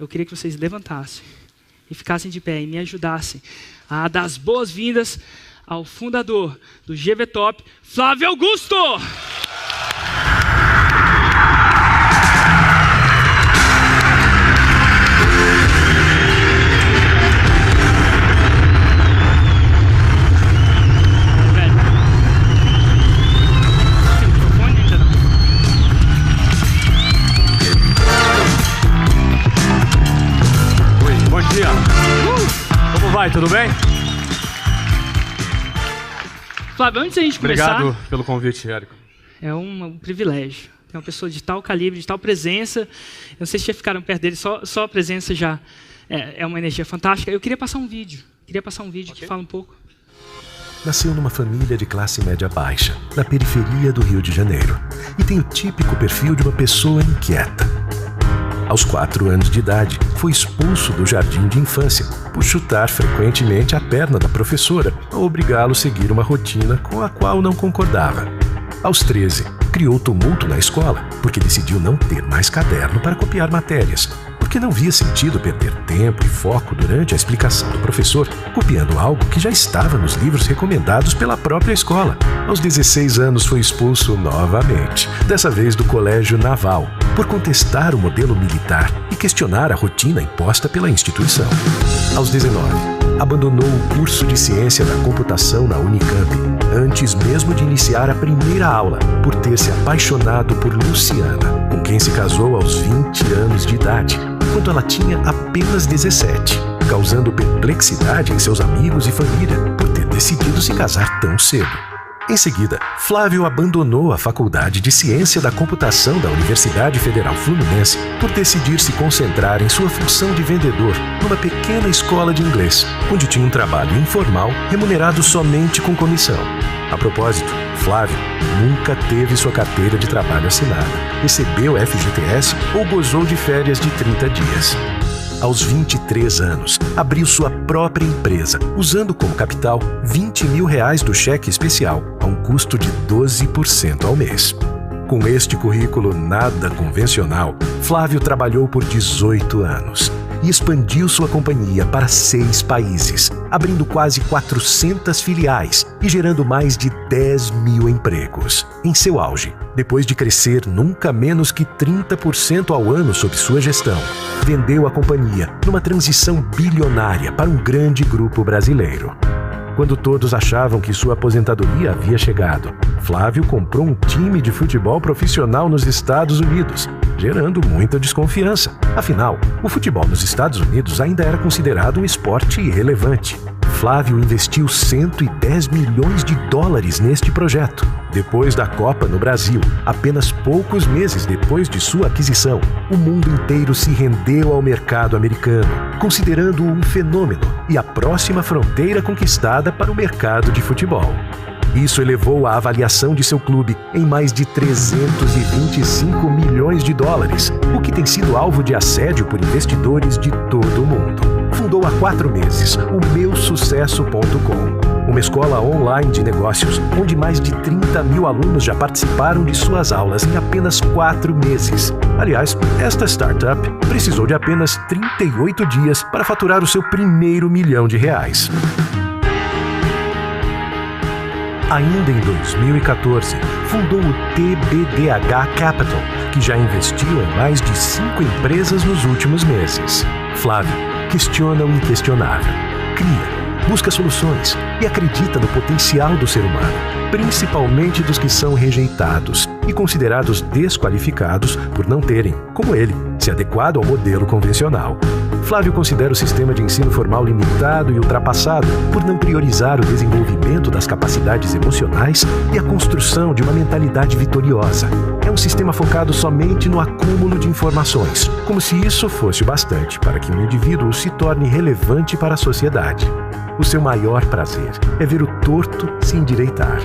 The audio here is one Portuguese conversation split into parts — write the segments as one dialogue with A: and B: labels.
A: eu queria que vocês levantassem e ficassem de pé e me ajudassem a dar as boas-vindas ao fundador do GV Top, Flávio Augusto!
B: Como vai? Tudo bem?
A: Flávio, antes da gente começar...
B: Obrigado pelo convite, Érico.
A: É um privilégio. Tem uma pessoa de tal calibre, de tal presença. Eu não sei se já ficaram perto dele, só a presença já é uma energia fantástica. Eu queria passar um vídeo. Que fala um pouco.
C: Nasceu numa família de classe média baixa, na periferia do Rio de Janeiro. E tem o típico perfil de uma pessoa inquieta. Aos 4 anos de idade, foi expulso do jardim de infância por chutar frequentemente a perna da professora ao obrigá-lo a seguir uma rotina com a qual não concordava. Aos 13, criou tumulto na escola porque decidiu não ter mais caderno para copiar matérias, porque não via sentido perder tempo e foco durante a explicação do professor, copiando algo que já estava nos livros recomendados pela própria escola. Aos 16 anos foi expulso novamente, dessa vez do Colégio Naval, por contestar o modelo militar e questionar a rotina imposta pela instituição. Aos 19, abandonou o curso de Ciência da Computação na Unicamp, antes mesmo de iniciar a primeira aula, por ter se apaixonado por Luciana, com quem se casou aos 20 anos de idade, quando ela tinha apenas 17, causando perplexidade em seus amigos e família por ter decidido se casar tão cedo. Em seguida, Flávio abandonou a Faculdade de Ciência da Computação da Universidade Federal Fluminense por decidir se concentrar em sua função de vendedor numa pequena escola de inglês, onde tinha um trabalho informal remunerado somente com comissão. A propósito, Flávio nunca teve sua carteira de trabalho assinada, recebeu FGTS ou gozou de férias de 30 dias. Aos 23 anos, abriu sua própria empresa, usando como capital R$20 mil do cheque especial, a um custo de 12% ao mês. Com este currículo nada convencional, Flávio trabalhou por 18 anos e expandiu sua companhia para 6 países, abrindo quase 400 filiais e gerando mais de 10 mil empregos. Em seu auge, depois de crescer nunca menos que 30% ao ano sob sua gestão, vendeu a companhia numa transição bilionária para um grande grupo brasileiro. Quando todos achavam que sua aposentadoria havia chegado, Flávio comprou um time de futebol profissional nos Estados Unidos, gerando muita desconfiança. Afinal, o futebol nos Estados Unidos ainda era considerado um esporte irrelevante. Flávio investiu $110 milhões neste projeto. Depois da Copa no Brasil, apenas poucos meses depois de sua aquisição, o mundo inteiro se rendeu ao mercado americano, considerando-o um fenômeno e a próxima fronteira conquistada para o mercado de futebol. Isso elevou a avaliação de seu clube em mais de $325 milhões, o que tem sido alvo de assédio por investidores de todo o mundo. Fundou há 4 meses o meusucesso.com, uma escola online de negócios, onde mais de 30 mil alunos já participaram de suas aulas em apenas 4 meses. Aliás, esta startup precisou de apenas 38 dias para faturar o seu primeiro R$1 milhão. Ainda em 2014, fundou o TBDH Capital, que já investiu em mais de 5 empresas nos últimos meses. Flávio questiona o inquestionável, cria, busca soluções e acredita no potencial do ser humano, principalmente dos que são rejeitados e considerados desqualificados por não terem, como ele, se adequado ao modelo convencional. Flávio considera o sistema de ensino formal limitado e ultrapassado por não priorizar o desenvolvimento das capacidades emocionais e a construção de uma mentalidade vitoriosa. É um sistema focado somente no acúmulo de informações, como se isso fosse o bastante para que um indivíduo se torne relevante para a sociedade. O seu maior prazer é ver o torto se endireitar,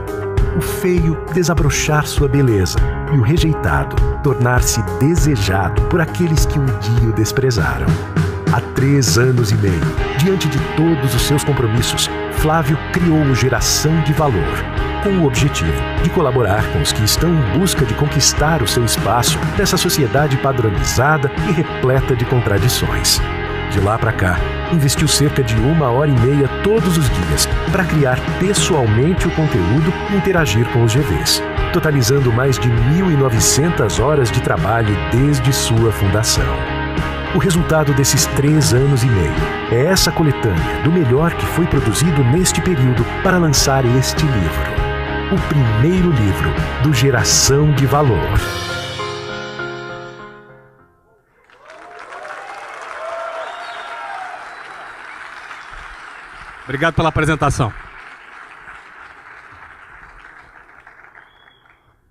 C: o feio desabrochar sua beleza e o rejeitado tornar-se desejado por aqueles que um dia o desprezaram. Há 3 anos e meio, diante de todos os seus compromissos, Flávio criou o Geração de Valor, com o objetivo de colaborar com os que estão em busca de conquistar o seu espaço nessa sociedade padronizada e repleta de contradições. De lá para cá, investiu cerca de 1h30 todos os dias para criar pessoalmente o conteúdo e interagir com os GVs, totalizando mais de 1.900 horas de trabalho desde sua fundação. O resultado desses 3 anos e meio é essa coletânea do melhor que foi produzido neste período para lançar este livro. O primeiro livro do Geração de Valor.
B: Obrigado pela apresentação.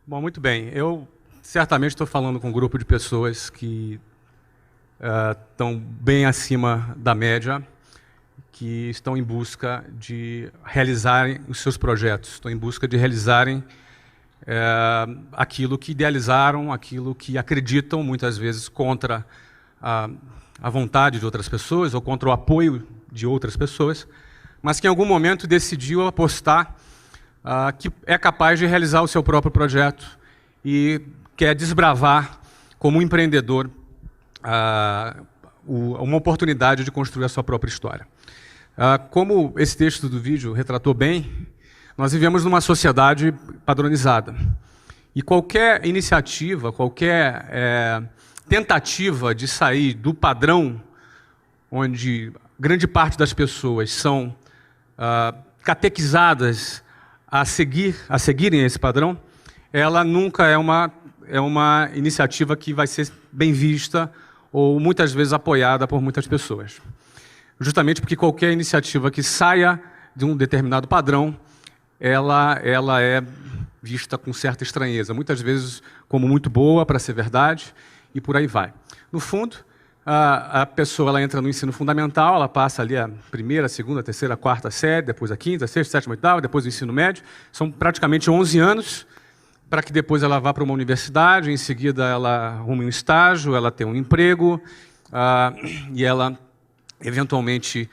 B: Bom, muito bem. Eu certamente estou falando com um grupo de pessoas que estão bem acima da média, que estão em busca de realizarem os seus projetos, estão em busca de realizarem aquilo que idealizaram, aquilo que acreditam, muitas vezes contra a vontade de outras pessoas ou contra o apoio de outras pessoas, mas que em algum momento decidiu apostar que é capaz de realizar o seu próprio projeto e quer desbravar, como um empreendedor, uma oportunidade de construir a sua própria história. Como esse texto do vídeo retratou bem, nós vivemos numa sociedade padronizada. E qualquer iniciativa, qualquer tentativa de sair do padrão, onde grande parte das pessoas são catequizadas a seguirem esse padrão, ela nunca é uma iniciativa que vai ser bem vista ou muitas vezes apoiada por muitas pessoas. Justamente porque qualquer iniciativa que saia de um determinado padrão, ela é vista com certa estranheza, muitas vezes como muito boa para ser verdade, e por aí vai. No fundo, a pessoa ela entra no ensino fundamental, ela passa ali a primeira, segunda, terceira, quarta série, depois a quinta, sexta, sétima, oitava, depois o ensino médio. São praticamente 11 anos para que depois ela vá para uma universidade, em seguida ela arrume um estágio, ela tenha um emprego, e ela eventualmente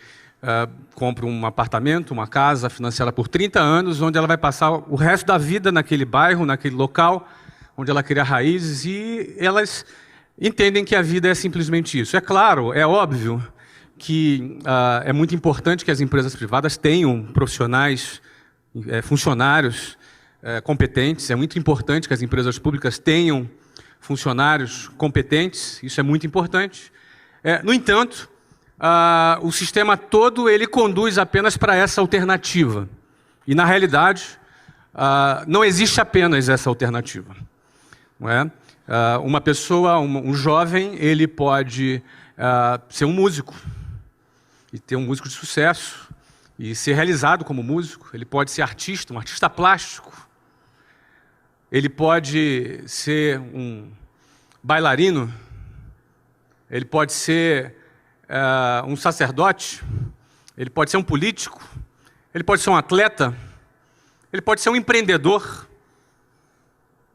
B: compra um apartamento, uma casa financiada por 30 anos, onde ela vai passar o resto da vida naquele bairro, naquele local, onde ela cria raízes, e elas entendem que a vida é simplesmente isso. É claro, é óbvio que é muito importante que as empresas privadas tenham profissionais, funcionários competentes, é muito importante que as empresas públicas tenham funcionários competentes, isso é muito importante. No entanto, o sistema todo ele conduz apenas para essa alternativa. E, na realidade, não existe apenas essa alternativa. Não é? Uma pessoa, um jovem, ele pode ser um músico, e ter um músico de sucesso, e ser realizado como músico. Ele pode ser artista, um artista plástico. Ele pode ser um bailarino. Ele pode ser um sacerdote. Ele pode ser um político. Ele pode ser um atleta. Ele pode ser um empreendedor.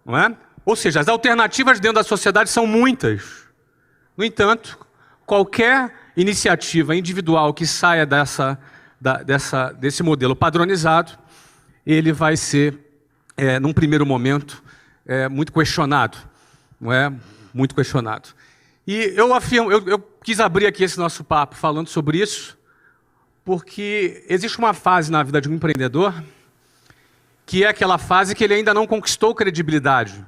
B: Não é? Ou seja, as alternativas dentro da sociedade são muitas. No entanto, qualquer iniciativa individual que saia desse modelo padronizado, ele vai ser, num primeiro momento, muito questionado. Não é? Muito questionado. E eu quis abrir aqui esse nosso papo falando sobre isso, porque existe uma fase na vida de um empreendedor que é aquela fase que ele ainda não conquistou credibilidade.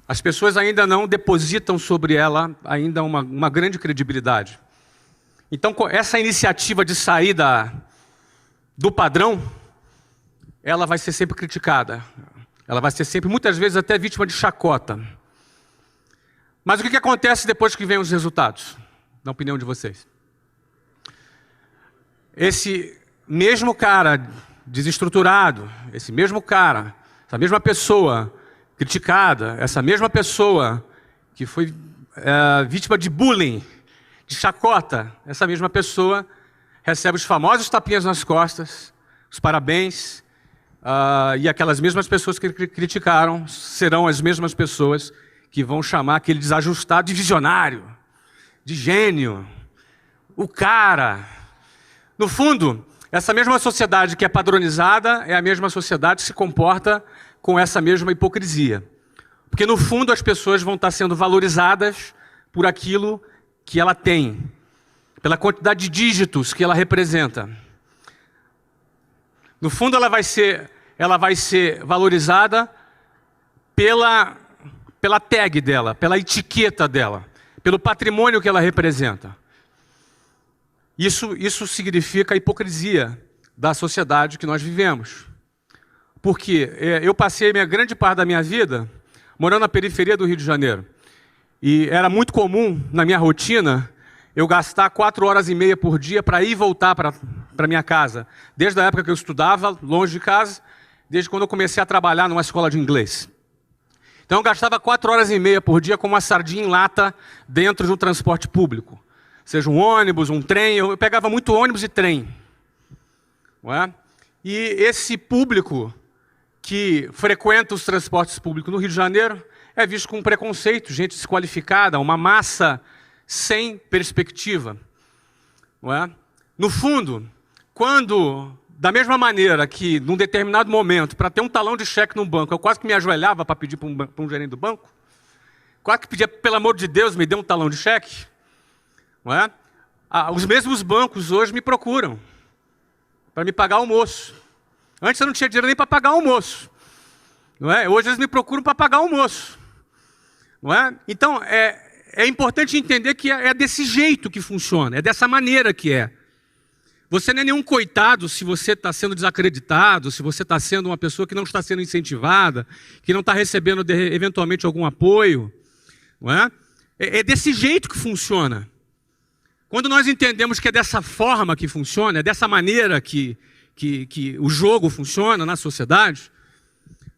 B: As pessoas ainda não depositam sobre ela ainda uma grande credibilidade. Então, essa iniciativa de sair do padrão, ela vai ser sempre criticada. Ela vai ser sempre, muitas vezes, até vítima de chacota. Mas o que acontece depois que vem os resultados? Na opinião de vocês. Esse mesmo cara desestruturado, esse mesmo cara, essa mesma pessoa criticada, essa mesma pessoa que foi vítima de bullying, de chacota, essa mesma pessoa recebe os famosos tapinhas nas costas, os parabéns, e aquelas mesmas pessoas que criticaram serão as mesmas pessoas que vão chamar aquele desajustado de visionário, de gênio, o cara. No fundo, Essa mesma sociedade que é padronizada é a mesma sociedade que se comporta com essa mesma hipocrisia. Porque, no fundo, as pessoas vão estar sendo valorizadas por aquilo que ela tem, pela quantidade de dígitos que ela representa. No fundo, ela vai ser valorizada pela tag dela, pela etiqueta dela, pelo patrimônio que ela representa. Isso significa a hipocrisia da sociedade que nós vivemos. Porque eu passei a grande parte da minha vida morando na periferia do Rio de Janeiro. E era muito comum, na minha rotina, eu gastar 4 horas e meia por dia para ir e voltar para minha casa. Desde a época que eu estudava, longe de casa, desde quando eu comecei a trabalhar numa escola de inglês. Então eu gastava 4 horas e meia por dia como uma sardinha em lata dentro de um transporte público. Seja um ônibus, um trem, eu pegava muito ônibus e trem. Não é? E esse público que frequenta os transportes públicos no Rio de Janeiro é visto com preconceito, gente desqualificada, uma massa sem perspectiva. Não é? No fundo, quando, da mesma maneira que, num determinado momento, para ter um talão de cheque num banco, eu quase que me ajoelhava para pedir para um gerente do banco, quase que pedia, pelo amor de Deus, me dê um talão de cheque, não é? Os mesmos bancos hoje me procuram para me pagar almoço. Antes eu não tinha dinheiro nem para pagar almoço. Não é? Hoje eles me procuram para pagar almoço. Não é? Então, é importante entender que é desse jeito que funciona, é dessa maneira que é. Você não é nenhum coitado se você está sendo desacreditado, se você está sendo uma pessoa que não está sendo incentivada, que não está recebendo eventualmente algum apoio. Não é? É desse jeito que funciona. Quando nós entendemos que é dessa forma que funciona, é dessa maneira que o jogo funciona na sociedade,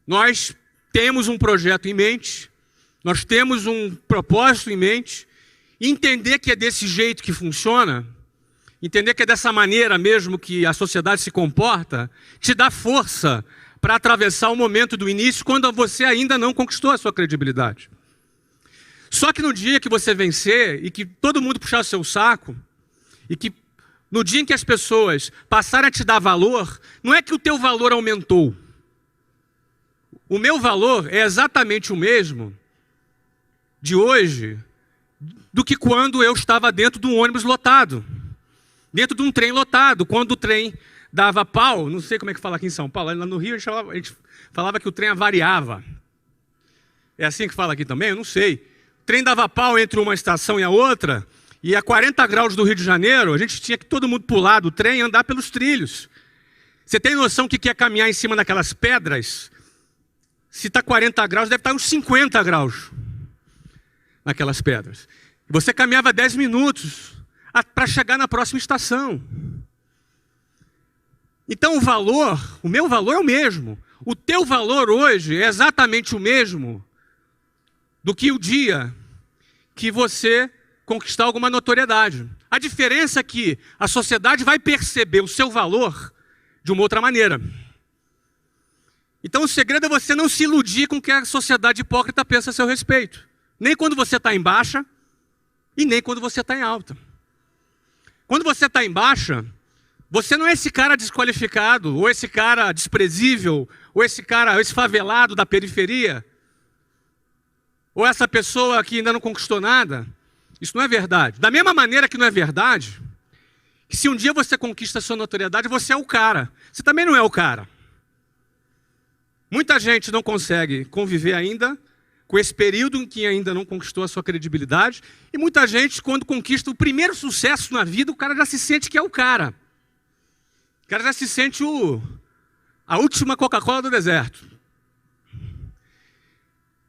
B: nós temos um projeto em mente, nós temos um propósito em mente, entender que é desse jeito que funciona, entender que é dessa maneira mesmo que a sociedade se comporta, te dá força para atravessar o momento do início quando você ainda não conquistou a sua credibilidade. Só que no dia que você vencer e que todo mundo puxar o seu saco, e que no dia em que as pessoas passarem a te dar valor, não é que o teu valor aumentou. O meu valor é exatamente o mesmo de hoje do que quando eu estava dentro de um ônibus lotado, dentro de um trem lotado, quando o trem dava pau, não sei como é que fala aqui em São Paulo, lá no Rio a gente falava que o trem avariava. É assim que fala aqui também? Eu não sei. O trem dava pau entre uma estação e a outra, e a 40 graus do Rio de Janeiro, a gente tinha que todo mundo pular do trem e andar pelos trilhos. Você tem noção que é caminhar em cima daquelas pedras? Se está 40 graus, deve estar uns 50 graus naquelas pedras. Você caminhava 10 minutos para chegar na próxima estação. Então o meu valor é o mesmo. O teu valor hoje é exatamente o mesmo do que o dia que você conquistar alguma notoriedade. A diferença é que a sociedade vai perceber o seu valor de uma outra maneira. Então o segredo é você não se iludir com o que a sociedade hipócrita pensa a seu respeito. Nem quando você está em baixa e nem quando você está em alta. Quando você está em baixa, você não é esse cara desqualificado, ou esse cara desprezível, ou esse favelado da periferia, ou essa pessoa que ainda não conquistou nada. Isso não é verdade. Da mesma maneira que não é verdade, que se um dia você conquista a sua notoriedade, você é o cara. Você também não é o cara. Muita gente não consegue conviver ainda com esse período em que ainda não conquistou a sua credibilidade, e muita gente, quando conquista o primeiro sucesso na vida, o cara já se sente que é o cara. O cara já se sente a última Coca-Cola do deserto.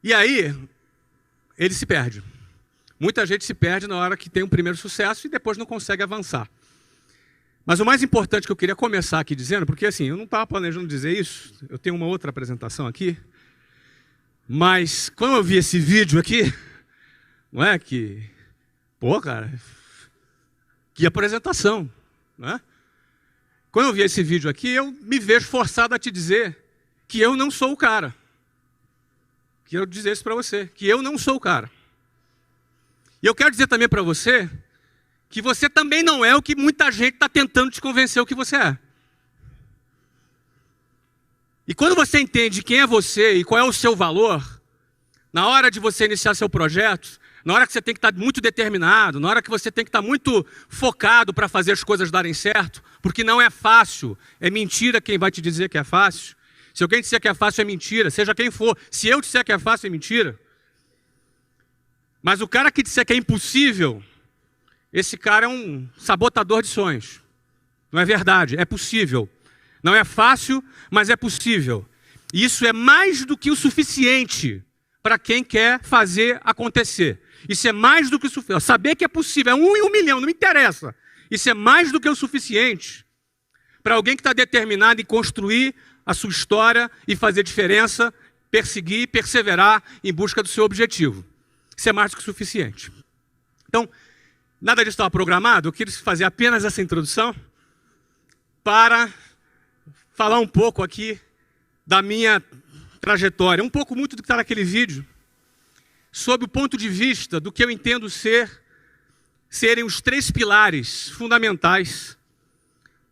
B: E aí, ele se perde. Muita gente se perde na hora que tem um primeiro sucesso e depois não consegue avançar. Mas o mais importante que eu queria começar aqui dizendo, porque assim, eu não estava planejando dizer isso, eu tenho uma outra apresentação aqui, mas quando eu vi esse vídeo aqui, não é que... Pô, cara, que apresentação, não é? Quando eu vi esse vídeo aqui, eu me vejo forçado a te dizer que eu não sou o cara. Quero dizer isso para você, que eu não sou o cara. E eu quero dizer também para você que você também não é o que muita gente está tentando te convencer o que você é. E quando você entende quem é você e qual é o seu valor, na hora de você iniciar seu projeto, na hora que você tem que estar muito determinado, na hora que você tem que estar muito focado para fazer as coisas darem certo, porque não é fácil, é mentira quem vai te dizer que é fácil. Se alguém disser que é fácil, é mentira, seja quem for. Se eu disser que é fácil, é mentira. Mas o cara que disser que é impossível, esse cara é um sabotador de sonhos. Não é verdade, é possível. Não é fácil, mas é possível. E isso é mais do que o suficiente para quem quer fazer acontecer. Isso é mais do que o suficiente. Saber que é possível, é 1 em 1 milhão, não me interessa. Isso é mais do que o suficiente para alguém que está determinado em construir a sua história e fazer diferença, perseguir, perseverar em busca do seu objetivo. Isso é mais do que o suficiente. Então, nada disso estava programado. Eu queria fazer apenas essa introdução para falar um pouco aqui da minha trajetória, um pouco muito do que está naquele vídeo, sob o ponto de vista do que eu entendo serem os 3 pilares fundamentais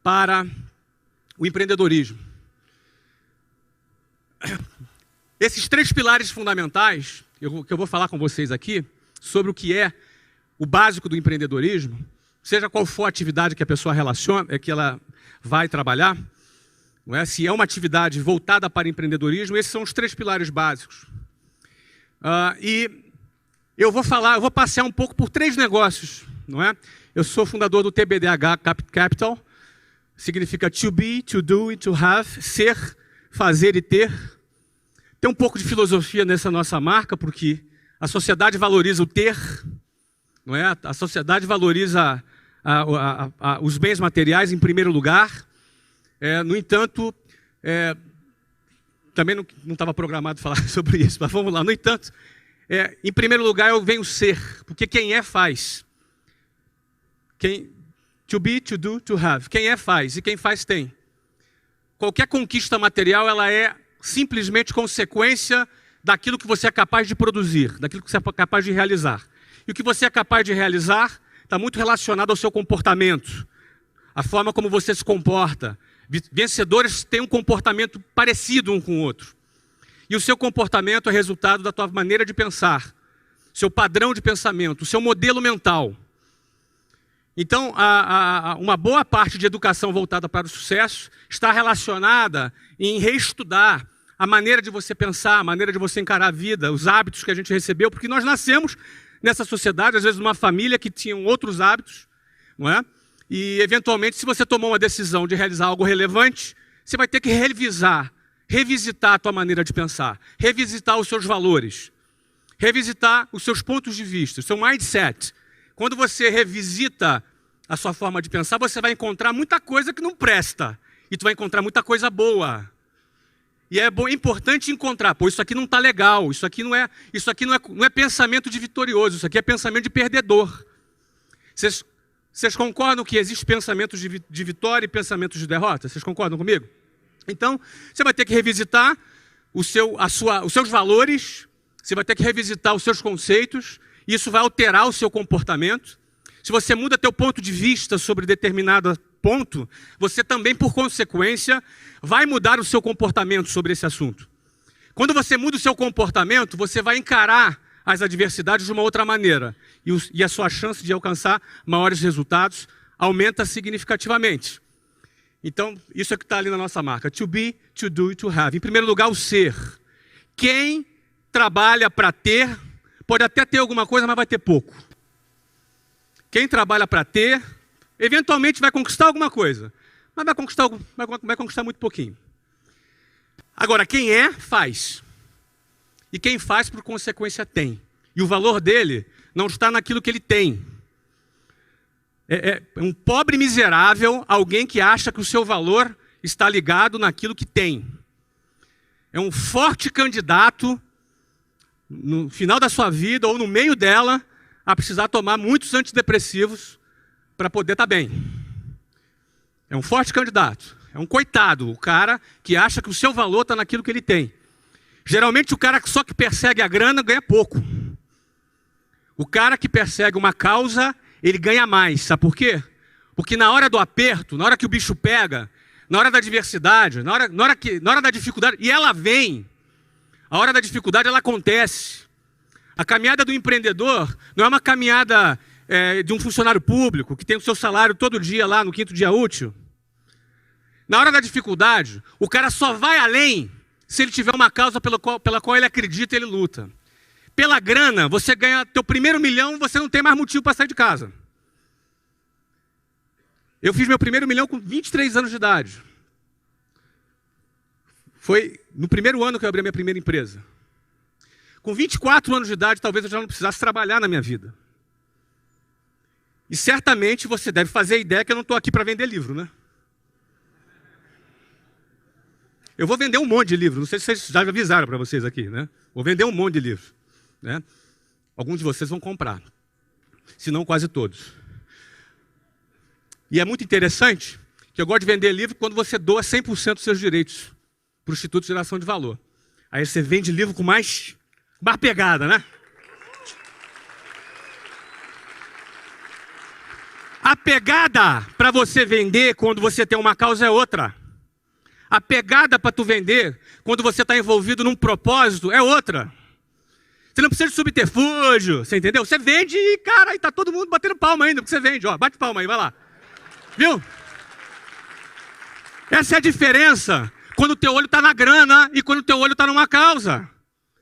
B: para o empreendedorismo. Esses 3 pilares fundamentais, que eu vou falar com vocês aqui, sobre o que é o básico do empreendedorismo, seja qual for a atividade que a pessoa relaciona, que ela vai trabalhar, não é? Se é uma atividade voltada para empreendedorismo, esses são os 3 pilares básicos. E eu vou passear um pouco por 3 negócios, não é? Eu sou fundador do TBDH Capital, significa to be, to do e to have, ser, fazer e ter. Tem um pouco de filosofia nessa nossa marca, porque a sociedade valoriza o ter, não é? A sociedade valoriza os bens materiais em primeiro lugar. No entanto, também não estava programado falar sobre isso, mas vamos lá. No entanto, em primeiro lugar eu venho ser, porque quem é faz. To be, to do, to have. Quem é faz e quem faz tem. Qualquer conquista material ela é simplesmente consequência daquilo que você é capaz de produzir, daquilo que você é capaz de realizar. E o que você é capaz de realizar está muito relacionado ao seu comportamento, a forma como você se comporta. Vencedores têm um comportamento parecido um com o outro. E o seu comportamento é resultado da tua maneira de pensar, seu padrão de pensamento, o seu modelo mental. Então, uma boa parte de educação voltada para o sucesso está relacionada em reestudar a maneira de você pensar, a maneira de você encarar a vida, os hábitos que a gente recebeu, porque nós nascemos nessa sociedade, às vezes numa família que tinha outros hábitos, não é? E, eventualmente, se você tomou uma decisão de realizar algo relevante, você vai ter que revisitar a tua maneira de pensar, revisitar os seus valores, revisitar os seus pontos de vista, o seu mindset. Quando você revisita a sua forma de pensar, você vai encontrar muita coisa que não presta. E tu vai encontrar muita coisa boa. E é importante encontrar, pô, isso aqui não está legal, isso aqui não é pensamento de vitorioso, isso aqui é pensamento de perdedor. Vocês concordam que existe pensamentos de vitória e pensamentos de derrota? Vocês concordam comigo? Então, você vai ter que revisitar os seus valores, você vai ter que revisitar os seus conceitos, e isso vai alterar o seu comportamento. Se você muda teu ponto de vista sobre determinado ponto, você também, por consequência, vai mudar o seu comportamento sobre esse assunto. Quando você muda o seu comportamento, você vai encarar as adversidades de uma outra maneira. E a sua chance de alcançar maiores resultados aumenta significativamente. Então, isso é o que está ali na nossa marca. To be, to do e to have. Em primeiro lugar, o ser. Quem trabalha para ter, pode até ter alguma coisa, mas vai ter pouco. Quem trabalha para ter, eventualmente vai conquistar alguma coisa, mas vai conquistar muito pouquinho. Agora, quem faz. E quem faz, por consequência, tem. E o valor dele não está naquilo que ele tem. É um pobre miserável, alguém que acha que o seu valor está ligado naquilo que tem. É um forte candidato, no final da sua vida ou no meio dela, a precisar tomar muitos antidepressivos para poder estar bem. É um forte candidato. É um coitado, o cara que acha que o seu valor está naquilo que ele tem. Geralmente o cara só que persegue a grana ganha pouco. O cara que persegue uma causa, ele ganha mais. Sabe por quê? Porque na hora do aperto, na hora que o bicho pega, na hora da adversidade, na hora da dificuldade, e ela vem. A hora da dificuldade, ela acontece. A caminhada do empreendedor não é uma caminhada de um funcionário público que tem o seu salário todo dia lá no 5º dia útil. Na hora da dificuldade, o cara só vai além se ele tiver uma causa pela qual ele acredita e ele luta. Pela grana, você ganha teu primeiro milhão, você não tem mais motivo para sair de casa. Eu fiz meu primeiro milhão com 23 anos de idade. Foi no primeiro ano que eu abri a minha primeira empresa. Com 24 anos de idade, talvez eu já não precisasse trabalhar na minha vida. E certamente você deve fazer a ideia que eu não estou aqui para vender livro, né? Eu vou vender um monte de livro. Não sei se vocês já avisaram para vocês aqui, né? Vou vender um monte de livro, né? Alguns de vocês vão comprar. Se não, quase todos. E é muito interessante que eu gosto de vender livro quando você doa 100% dos seus direitos para o Instituto de Geração de Valor. Aí você vende livro com mais pegada, né? A pegada para você vender quando você tem uma causa é outra. A pegada para tu vender quando você está envolvido num propósito é outra. Você não precisa de subterfúgio, você entendeu? Você vende e, cara, aí tá todo mundo batendo palma ainda, porque você vende, ó, bate palma aí, vai lá. Viu? Essa é a diferença quando o teu olho está na grana e quando o teu olho está numa causa.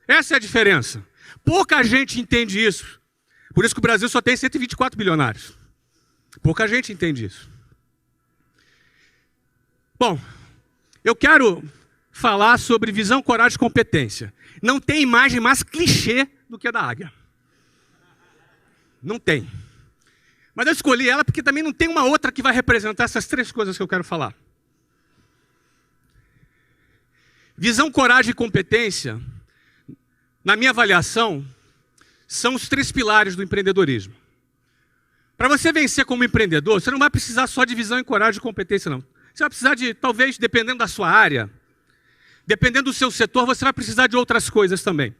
B: Essa é a diferença. Pouca gente entende isso. Por isso que o Brasil só tem 124 bilionários. Pouca gente entende isso. Bom, eu quero falar sobre visão, coragem e competência. Não tem imagem mais clichê do que a da águia. Não tem. Mas eu escolhi ela porque também não tem uma outra que vai representar essas 3 coisas que eu quero falar. Visão, coragem e competência, na minha avaliação, são os 3 pilares do empreendedorismo. Para você vencer como empreendedor, você não vai precisar só de visão, coragem e competência, não. Você vai precisar de, talvez, dependendo da sua área, dependendo do seu setor, você vai precisar de outras coisas também.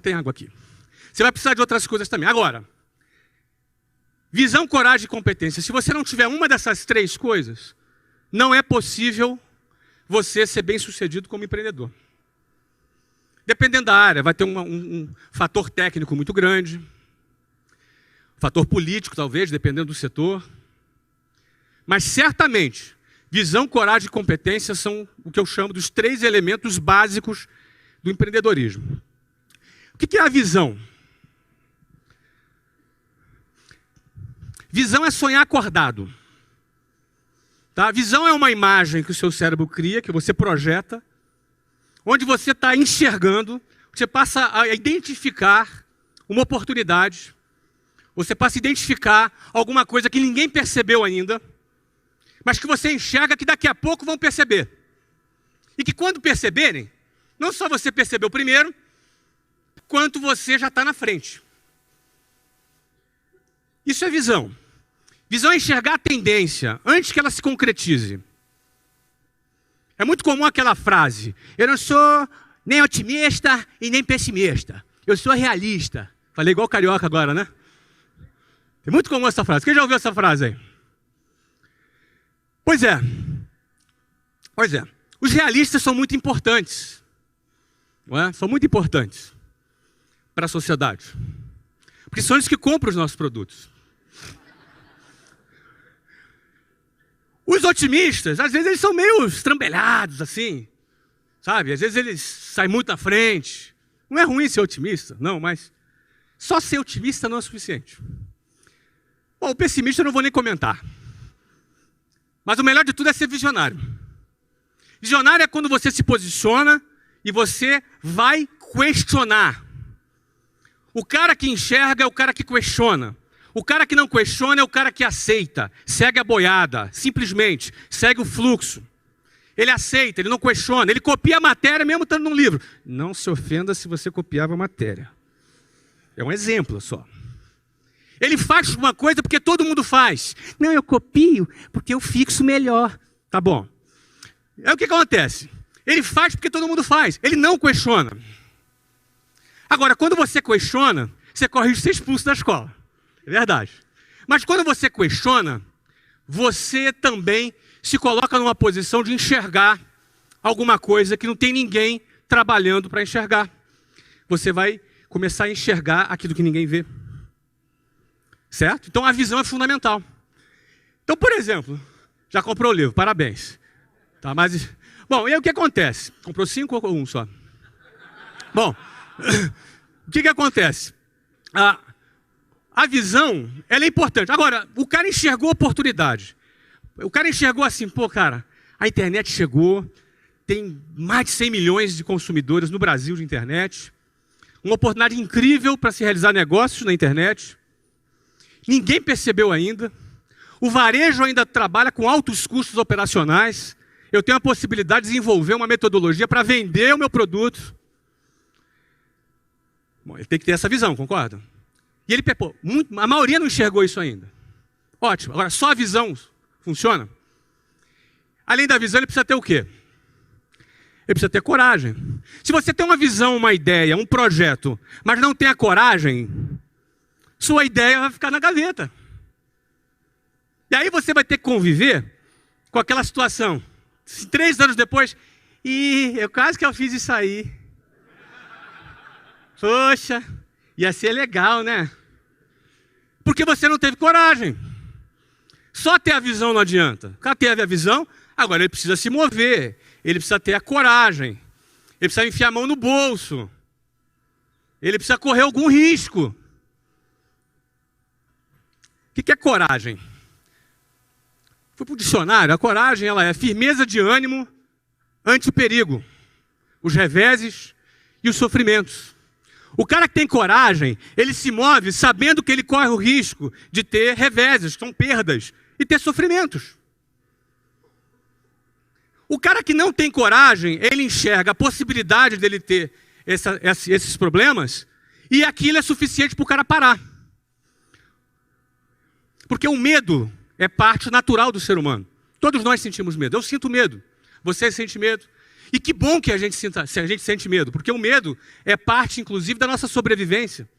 B: Tem água aqui. Você vai precisar de outras coisas também. Agora, visão, coragem e competência. Se você não tiver uma dessas 3 coisas, não é possível você ser bem-sucedido como empreendedor. Dependendo da área, vai ter um fator técnico muito grande, fator político, talvez, dependendo do setor. Mas, certamente, visão, coragem e competência são o que eu chamo dos 3 elementos básicos do empreendedorismo. O que é a visão? Visão é sonhar acordado. Tá? Visão é uma imagem que o seu cérebro cria, que você projeta, onde você está enxergando, você passa a identificar uma oportunidade, você passa a identificar alguma coisa que ninguém percebeu ainda, mas que você enxerga que daqui a pouco vão perceber. E que quando perceberem, não só você percebeu primeiro, quanto você já está na frente. Isso é visão. Visão é enxergar a tendência antes que ela se concretize. É muito comum aquela frase: eu não sou nem otimista e nem pessimista. Eu sou realista. Falei igual carioca agora, né? É muito comum essa frase. Quem já ouviu essa frase aí? Pois é. Os realistas são muito importantes. Não é? São muito importantes para a sociedade. Porque são eles que compram os nossos produtos. Os otimistas, às vezes eles são meio estrambelhados, assim. Sabe? Às vezes eles saem muito à frente. Não é ruim ser otimista, não, mas só ser otimista não é suficiente. Bom, o pessimista eu não vou nem comentar. Mas o melhor de tudo é ser visionário. Visionário é quando você se posiciona e você vai questionar. O cara que enxerga é o cara que questiona. O cara que não questiona é o cara que aceita, segue a boiada, simplesmente, segue o fluxo. Ele aceita, ele não questiona, ele copia a matéria mesmo estando num livro. Não se ofenda se você copiava a matéria. É um exemplo só. Ele faz uma coisa porque todo mundo faz. Não, eu copio porque eu fixo melhor. Tá bom. É o que acontece. Ele faz porque todo mundo faz. Ele não questiona. Agora, quando você questiona, você corre risco de ser expulso da escola. É verdade. Mas quando você questiona, você também se coloca numa posição de enxergar alguma coisa que não tem ninguém trabalhando para enxergar. Você vai começar a enxergar aquilo que ninguém vê. Certo? Então a visão é fundamental. Então, por exemplo, já comprou o livro, parabéns. Tá, mas... Bom, e aí o que acontece? Comprou 5 ou 1 só? Bom, o que acontece? A visão, ela é importante. Agora, o cara enxergou oportunidade. O cara enxergou assim, pô, cara, a internet chegou, tem mais de 100 milhões de consumidores no Brasil de internet, uma oportunidade incrível para se realizar negócios na internet. Ninguém percebeu ainda. O varejo ainda trabalha com altos custos operacionais. Eu tenho a possibilidade de desenvolver uma metodologia para vender o meu produto. Bom, ele tem que ter essa visão, concorda? E ele, pô, a maioria não enxergou isso ainda. Ótimo. Agora, só a visão funciona? Além da visão, ele precisa ter o quê? Ele precisa ter coragem. Se você tem uma visão, uma ideia, um projeto, mas não tem a coragem, sua ideia vai ficar na gaveta. E aí você vai ter que conviver com aquela situação. 3 anos depois, eu quase que eu fiz isso aí. Poxa, ia ser legal, né? Porque você não teve coragem. Só ter a visão não adianta. O cara teve a visão, agora ele precisa se mover. Ele precisa ter a coragem. Ele precisa enfiar a mão no bolso. Ele precisa correr algum risco. O que é coragem? Fui para o dicionário. A coragem, ela é firmeza de ânimo ante o perigo, os reveses e os sofrimentos. O cara que tem coragem, ele se move sabendo que ele corre o risco de ter reveses, que são perdas, e ter sofrimentos. O cara que não tem coragem, ele enxerga a possibilidade dele ter esses problemas, e aquilo é suficiente para o cara parar. Porque o medo é parte natural do ser humano. Todos nós sentimos medo. Eu sinto medo. Você sente medo. E que bom que a gente sente medo, porque o medo é parte, inclusive, da nossa sobrevivência.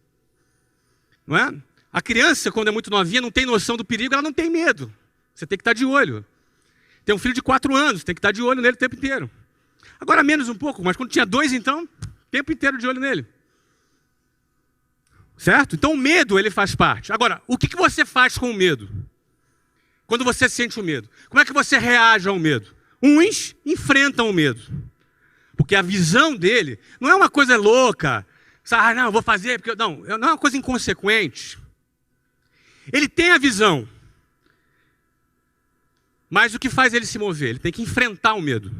B: Não é? A criança, quando é muito novinha, não tem noção do perigo, ela não tem medo. Você tem que estar de olho. Tem um filho de 4 anos, tem que estar de olho nele o tempo inteiro. Agora menos um pouco, mas quando tinha 2, então, o tempo inteiro de olho nele. Certo? Então o medo, ele faz parte. Agora, o que você faz com o medo? Quando você sente o medo? Como é que você reage ao medo? Uns enfrentam o medo. Porque a visão dele não é uma coisa louca. Não, eu vou fazer, porque... Não é uma coisa inconsequente. Ele tem a visão. Mas o que faz ele se mover? Ele tem que enfrentar o medo.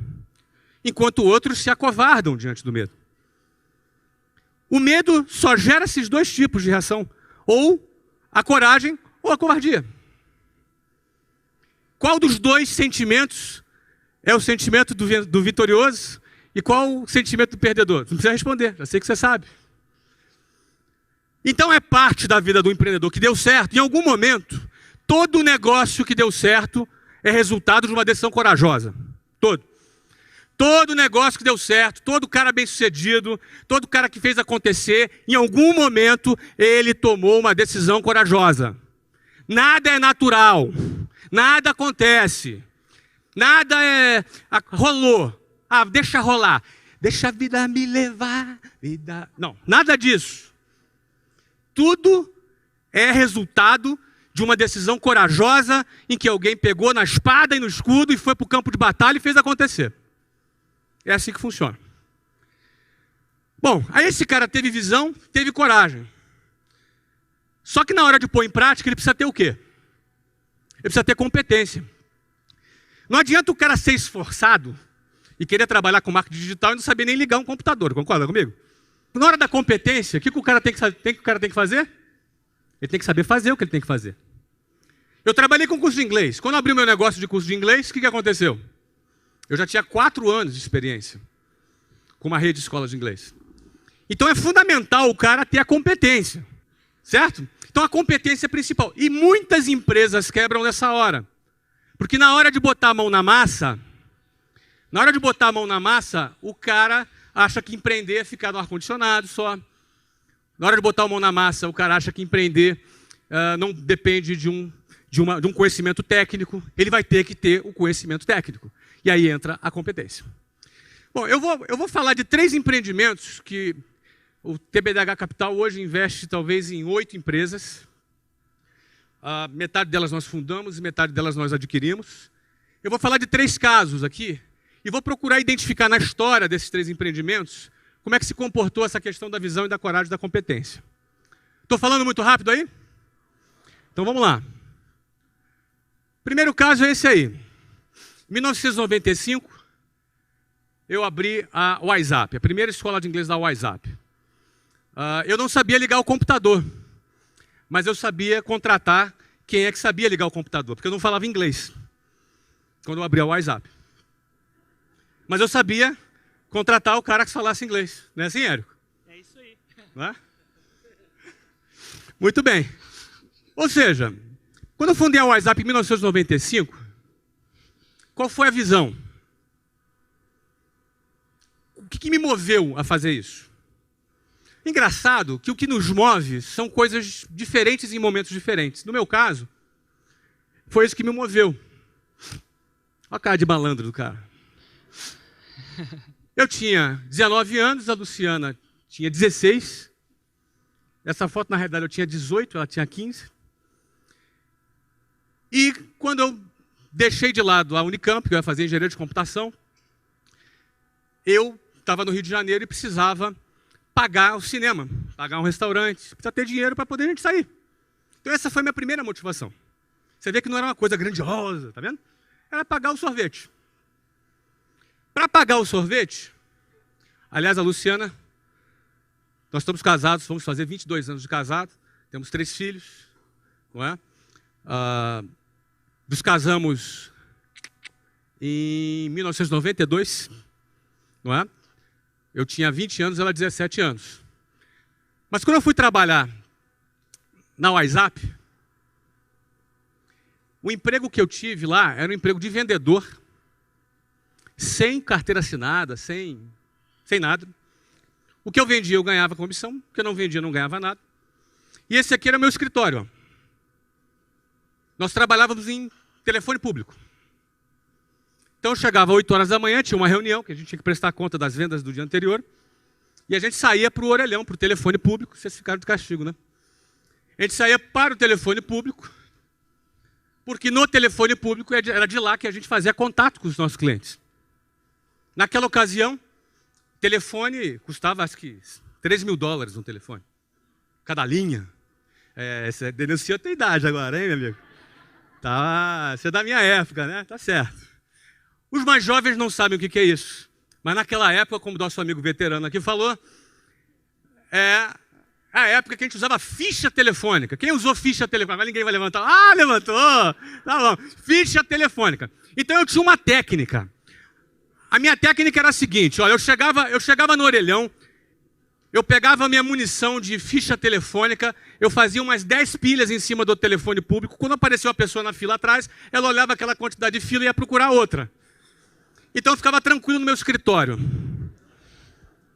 B: Enquanto outros se acovardam diante do medo. O medo só gera esses 2 tipos de reação. Ou a coragem ou a covardia. Qual dos 2 sentimentos é o sentimento do vitorioso e qual o sentimento do perdedor? Não precisa responder, já sei que você sabe. Então é parte da vida do empreendedor que deu certo. Em algum momento, todo negócio que deu certo é resultado de uma decisão corajosa. Todo negócio que deu certo, todo cara bem-sucedido, todo cara que fez acontecer, em algum momento ele tomou uma decisão corajosa. Nada é natural, nada acontece, nada rolou. Deixa rolar, deixa a vida me levar. Não, nada disso. Tudo é resultado de uma decisão corajosa em que alguém pegou na espada e no escudo e foi para o campo de batalha e fez acontecer. É assim que funciona. Bom, aí esse cara teve visão, teve coragem. Só que na hora de pôr em prática, ele precisa ter o quê? Ele precisa ter competência. Não adianta o cara ser esforçado e querer trabalhar com marketing digital e não saber nem ligar um computador, concorda comigo? Na hora da competência, o que o cara tem que fazer? Ele tem que saber fazer o que ele tem que fazer. Eu trabalhei com curso de inglês. Quando eu abri o meu negócio de curso de inglês, o que aconteceu? Eu já tinha 4 anos de experiência com uma rede de escolas de inglês. Então é fundamental o cara ter a competência, certo? Então a competência é principal. E muitas empresas quebram nessa hora. Porque na hora de botar a mão na massa, o cara acha que empreender é ficar no ar-condicionado só. Na hora de botar a mão na massa, o cara acha que empreender não depende de de um conhecimento técnico, ele vai ter que ter o conhecimento técnico. E aí entra a competência. Bom, eu vou falar de 3 empreendimentos que o TBDH Capital hoje investe talvez em 8 empresas. Metade delas nós fundamos e metade delas nós adquirimos. Eu vou falar de 3 casos aqui e vou procurar identificar na história desses 3 empreendimentos como é que se comportou essa questão da visão e da coragem e da competência. Estou falando muito rápido aí? Então vamos lá. Primeiro caso é esse aí. Em 1995, eu abri a WhatsApp, a primeira escola de inglês da WhatsApp. Eu não sabia ligar o computador, mas eu sabia contratar quem é que sabia ligar o computador, porque eu não falava inglês quando eu abri a WhatsApp. Mas eu sabia contratar o cara que falasse inglês. Não é assim, Érico?
A: É isso aí.
B: Não é? Muito bem. Ou seja, quando eu fundei a WhatsApp em 1995, qual foi a visão? O que me moveu a fazer isso? Engraçado que o que nos move são coisas diferentes em momentos diferentes. No meu caso, foi isso que me moveu. Olha a cara de malandro do cara. Eu tinha 19 anos, a Luciana tinha 16. Essa foto, na realidade, eu tinha 18, ela tinha 15. E quando eu deixei de lado a Unicamp, que eu ia fazer engenharia de computação, eu estava no Rio de Janeiro e precisava pagar o cinema, pagar um restaurante, precisava ter dinheiro para poder a gente sair. Então essa foi a minha primeira motivação. Você vê que não era uma coisa grandiosa, tá vendo? Era pagar o sorvete. Para pagar o sorvete, aliás, a Luciana, nós estamos casados, vamos fazer 22 anos de casado, temos 3 filhos, não é? Nos casamos em 1992, não é? Eu tinha 20 anos, ela 17 anos. Mas quando eu fui trabalhar na WhatsApp, o emprego que eu tive lá era um emprego de vendedor, sem carteira assinada, sem nada. O que eu vendia, eu ganhava comissão. O que eu não vendia, eu não ganhava nada. E esse aqui era meu escritório. Ó. Nós trabalhávamos em telefone público. Então eu chegava às 8 horas da manhã, tinha uma reunião, que a gente tinha que prestar conta das vendas do dia anterior. E a gente saía para o orelhão, para o telefone público. Vocês ficaram de castigo, né? A gente saía para o telefone público, porque no telefone público era de lá que a gente fazia contato com os nossos clientes. Naquela ocasião, o telefone custava, acho que, $3.000 um telefone. Cada linha. Você denunciou a tua idade agora, hein, meu amigo? Tá, você é da minha época, né? Tá certo. Os mais jovens não sabem o que é isso. Mas naquela época, como o nosso amigo veterano aqui falou, é a época que a gente usava ficha telefônica. Quem usou ficha telefônica? Mas ninguém vai levantar. Ah, levantou! Tá bom. Ficha telefônica. Então eu tinha uma técnica. A minha técnica era a seguinte, olha, eu chegava no orelhão, eu pegava a minha munição de ficha telefônica, eu fazia umas 10 pilhas em cima do telefone público, quando apareceu uma pessoa na fila atrás, ela olhava aquela quantidade de fila e ia procurar outra. Então eu ficava tranquilo no meu escritório.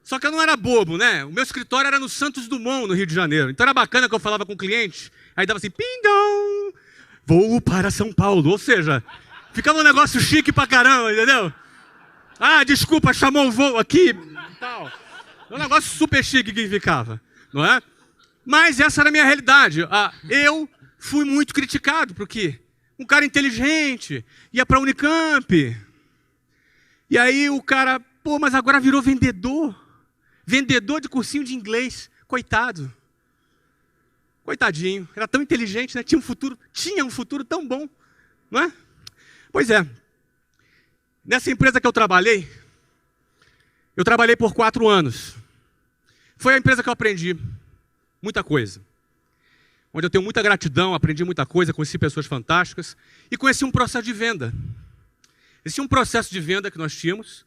B: Só que eu não era bobo, né? O meu escritório era no Santos Dumont, no Rio de Janeiro. Então era bacana que eu falava com o cliente, aí dava assim, ping-dong, voo para São Paulo. Ou seja, ficava um negócio chique pra caramba, entendeu? Ah, desculpa, chamou o voo aqui. Tal. Um negócio super chique que ficava, não é? Mas essa era a minha realidade. Eu fui muito criticado, porque um cara inteligente ia para a Unicamp. E aí o cara, pô, mas agora virou vendedor. Vendedor de cursinho de inglês. Coitado. Coitadinho. Era tão inteligente, né? Tinha um futuro tão bom, não é? Pois é. Nessa empresa que eu trabalhei por 4 anos. Foi a empresa que eu aprendi muita coisa. Onde eu tenho muita gratidão, aprendi muita coisa, conheci pessoas fantásticas e conheci um processo de venda. Existia um processo de venda que nós tínhamos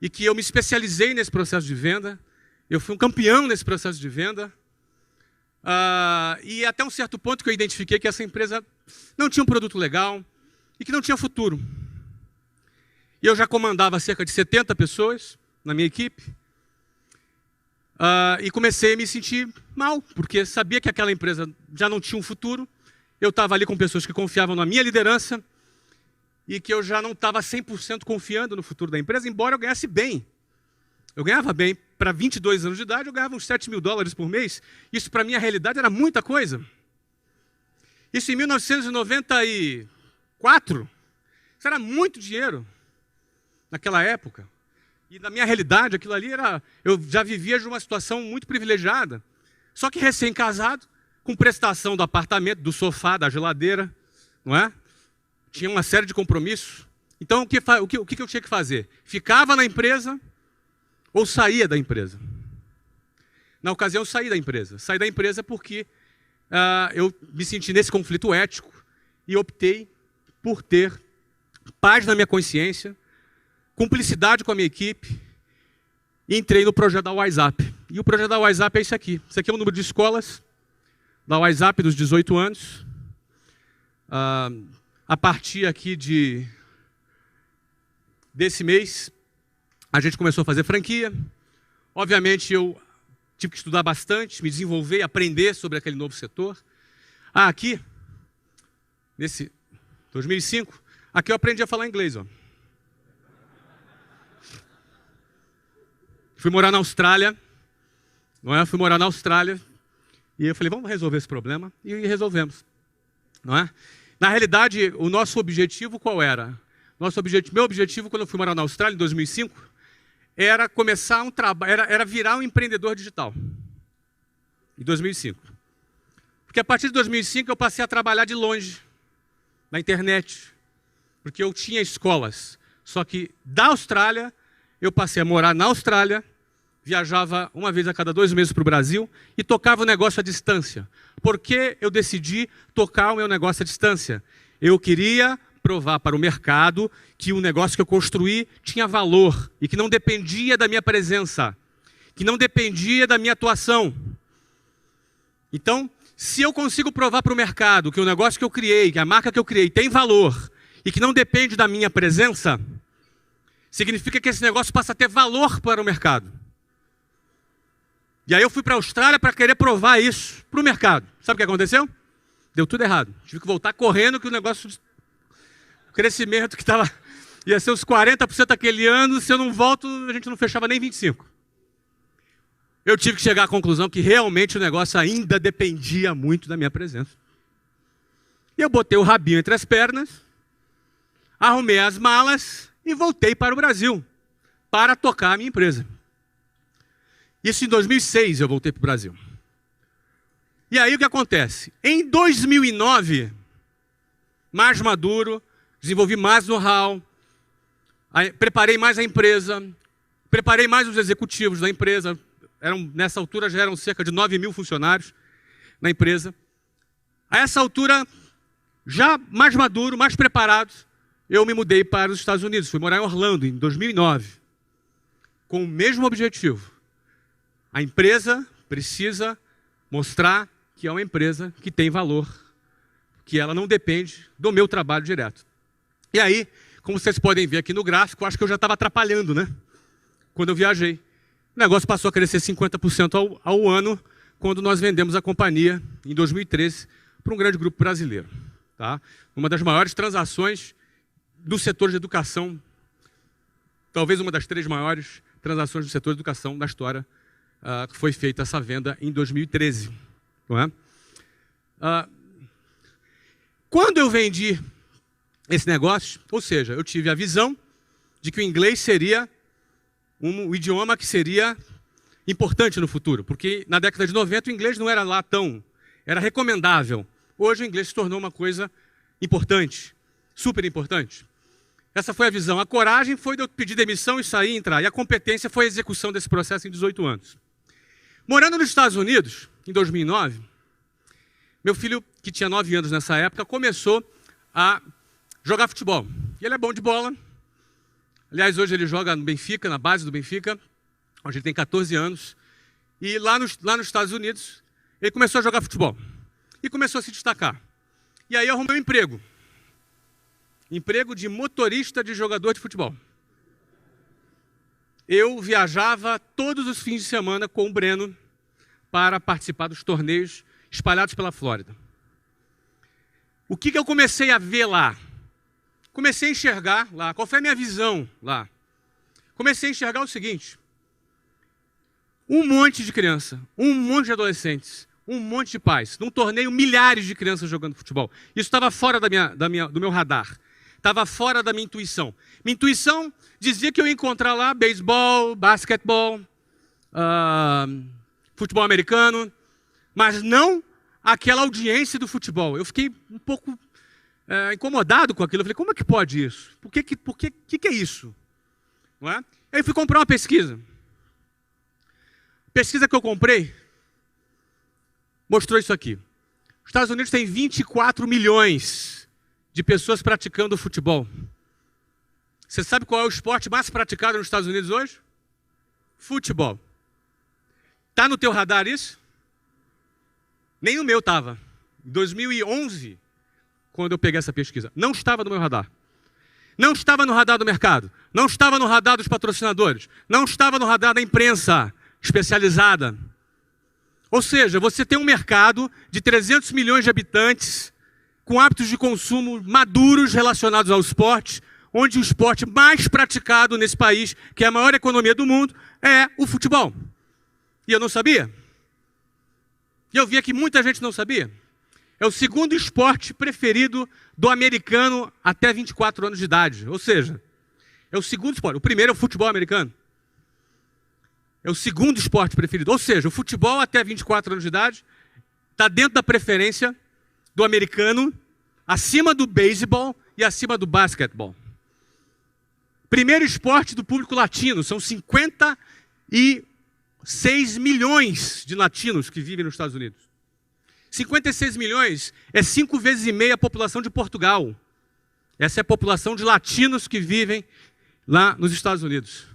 B: e que eu me especializei nesse processo de venda. Eu fui um campeão nesse processo de venda. E até um certo ponto que eu identifiquei que essa empresa não tinha um produto legal e que não tinha futuro. E eu já comandava cerca de 70 pessoas na minha equipe. E comecei a me sentir mal, porque sabia que aquela empresa já não tinha um futuro eu estava ali com pessoas que confiavam na minha liderança e que eu já não estava 100% confiando no futuro da empresa, embora eu ganhasse bem. Eu ganhava bem. Para 22 anos de idade, eu ganhava uns $7.000 por mês. Isso, para a minha realidade, era muita coisa. Isso em 1994. Isso era muito dinheiro naquela época. E na minha realidade, aquilo ali era... Eu já vivia de uma situação muito privilegiada. Só que recém-casado, com prestação do apartamento, do sofá, da geladeira, não é? Tinha uma série de compromissos. Então, o que eu tinha que fazer? Ficava na empresa ou saía da empresa? Na ocasião, eu saí da empresa. Saí da empresa porque eu me senti nesse conflito ético e optei por ter paz na minha consciência, cumplicidade com a minha equipe, e entrei no projeto da WhatsApp. E o projeto da WhatsApp é isso aqui. Isso aqui é o número de escolas da WhatsApp dos 18 anos. A partir aqui desse mês, a gente começou a fazer franquia. Obviamente, eu tive que estudar bastante, me desenvolver, aprender sobre aquele novo setor. Aqui, nesse 2005, aqui eu aprendi a falar inglês. Ó. Fui morar na Austrália. Não é? Fui morar na Austrália. E eu falei, vamos resolver esse problema. E resolvemos. Não é? Na realidade, o nosso objetivo qual era? Meu objetivo, quando eu fui morar na Austrália, em 2005, era começar um trabalho, era virar um empreendedor digital. Em 2005. Porque a partir de 2005 eu passei a trabalhar de longe, na internet. Porque eu tinha escolas. Só que da Austrália, eu passei a morar na Austrália, viajava uma vez a cada 2 meses para o Brasil e tocava o negócio à distância. Por que eu decidi tocar o meu negócio à distância? Eu queria provar para o mercado que o negócio que eu construí tinha valor e que não dependia da minha presença, que não dependia da minha atuação. Então, se eu consigo provar para o mercado que o negócio que eu criei, que a marca que eu criei tem valor e que não depende da minha presença, significa que esse negócio passa a ter valor para o mercado. E aí eu fui para a Austrália para querer provar isso para o mercado. Sabe o que aconteceu? Deu tudo errado. Tive que voltar correndo que o negócio... O crescimento que estava... Ia ser uns 40% aquele ano, se eu não volto, a gente não fechava nem 25%. Eu tive que chegar à conclusão que realmente o negócio ainda dependia muito da minha presença. E eu botei o rabinho entre as pernas, arrumei as malas e voltei para o Brasil para tocar a minha empresa. Isso em 2006 eu voltei para o Brasil. E aí o que acontece? Em 2009, mais maduro, desenvolvi mais know-how, preparei mais a empresa, preparei mais os executivos da empresa. Nessa altura já eram cerca de 9.000 funcionários na empresa. A essa altura, já mais maduro, mais preparado, eu me mudei para os Estados Unidos. Fui morar em Orlando em 2009, com o mesmo objetivo. A empresa precisa mostrar que é uma empresa que tem valor, que ela não depende do meu trabalho direto. E aí, como vocês podem ver aqui no gráfico, acho que eu já estava atrapalhando, né? Quando eu viajei. O negócio passou a crescer 50% ao ano, quando nós vendemos a companhia, em 2013, para um grande grupo brasileiro. Tá? Uma das maiores transações do setor de educação, talvez uma das 3 maiores transações do setor de educação da história, que foi feita essa venda em 2013. Não é? Quando eu vendi esse negócio, ou seja, eu tive a visão de que o inglês seria um idioma que seria importante no futuro, porque na década de 90 o inglês não era lá tão... era recomendável. Hoje o inglês se tornou uma coisa importante, super importante. Essa foi a visão. A coragem foi de eu pedir demissão e sair e entrar. E a competência foi a execução desse processo em 18 anos. Morando nos Estados Unidos, em 2009, meu filho, que tinha 9 anos nessa época, começou a jogar futebol. E ele é bom de bola. Aliás, hoje ele joga no Benfica, na base do Benfica, onde ele tem 14 anos. E lá nos Estados Unidos, ele começou a jogar futebol. E começou a se destacar. E aí eu arrumei um emprego. Emprego de motorista de jogador de futebol. Eu viajava todos os fins de semana com o Breno para participar dos torneios espalhados pela Flórida. O que eu comecei a ver lá? Comecei a enxergar lá. Qual foi a minha visão lá? Comecei a enxergar o seguinte. Um monte de criança, um monte de adolescentes, um monte de pais. Num torneio, milhares de crianças jogando futebol. Isso estava fora do meu radar. Estava fora da minha intuição. Minha intuição dizia que eu ia encontrar lá beisebol, basquetebol, futebol americano, mas não aquela audiência do futebol. Eu fiquei um pouco incomodado com aquilo. Eu falei, como é que pode isso? Por que é isso? Não é? Aí eu fui comprar uma pesquisa. A pesquisa que eu comprei mostrou isso aqui. Os Estados Unidos têm 24 milhões de pessoas praticando futebol. Você sabe qual é o esporte mais praticado nos Estados Unidos hoje? Futebol. Está no teu radar isso? Nem no meu estava. Em 2011, quando eu peguei essa pesquisa, não estava no meu radar. Não estava no radar do mercado. Não estava no radar dos patrocinadores. Não estava no radar da imprensa especializada. Ou seja, você tem um mercado de 300 milhões de habitantes com hábitos de consumo maduros relacionados ao esporte, onde o esporte mais praticado nesse país, que é a maior economia do mundo, é o futebol. E eu não sabia. E eu via que muita gente não sabia. É o segundo esporte preferido do americano até 24 anos de idade. Ou seja, é o segundo esporte. O primeiro é o futebol americano. É o segundo esporte preferido. Ou seja, o futebol até 24 anos de idade está dentro da preferência do americano, acima do beisebol e acima do basquetebol. Primeiro esporte do público latino. São 56 milhões de latinos que vivem nos Estados Unidos. 56 milhões é 5,5 vezes a população de Portugal. Essa é a população de latinos que vivem lá nos Estados Unidos.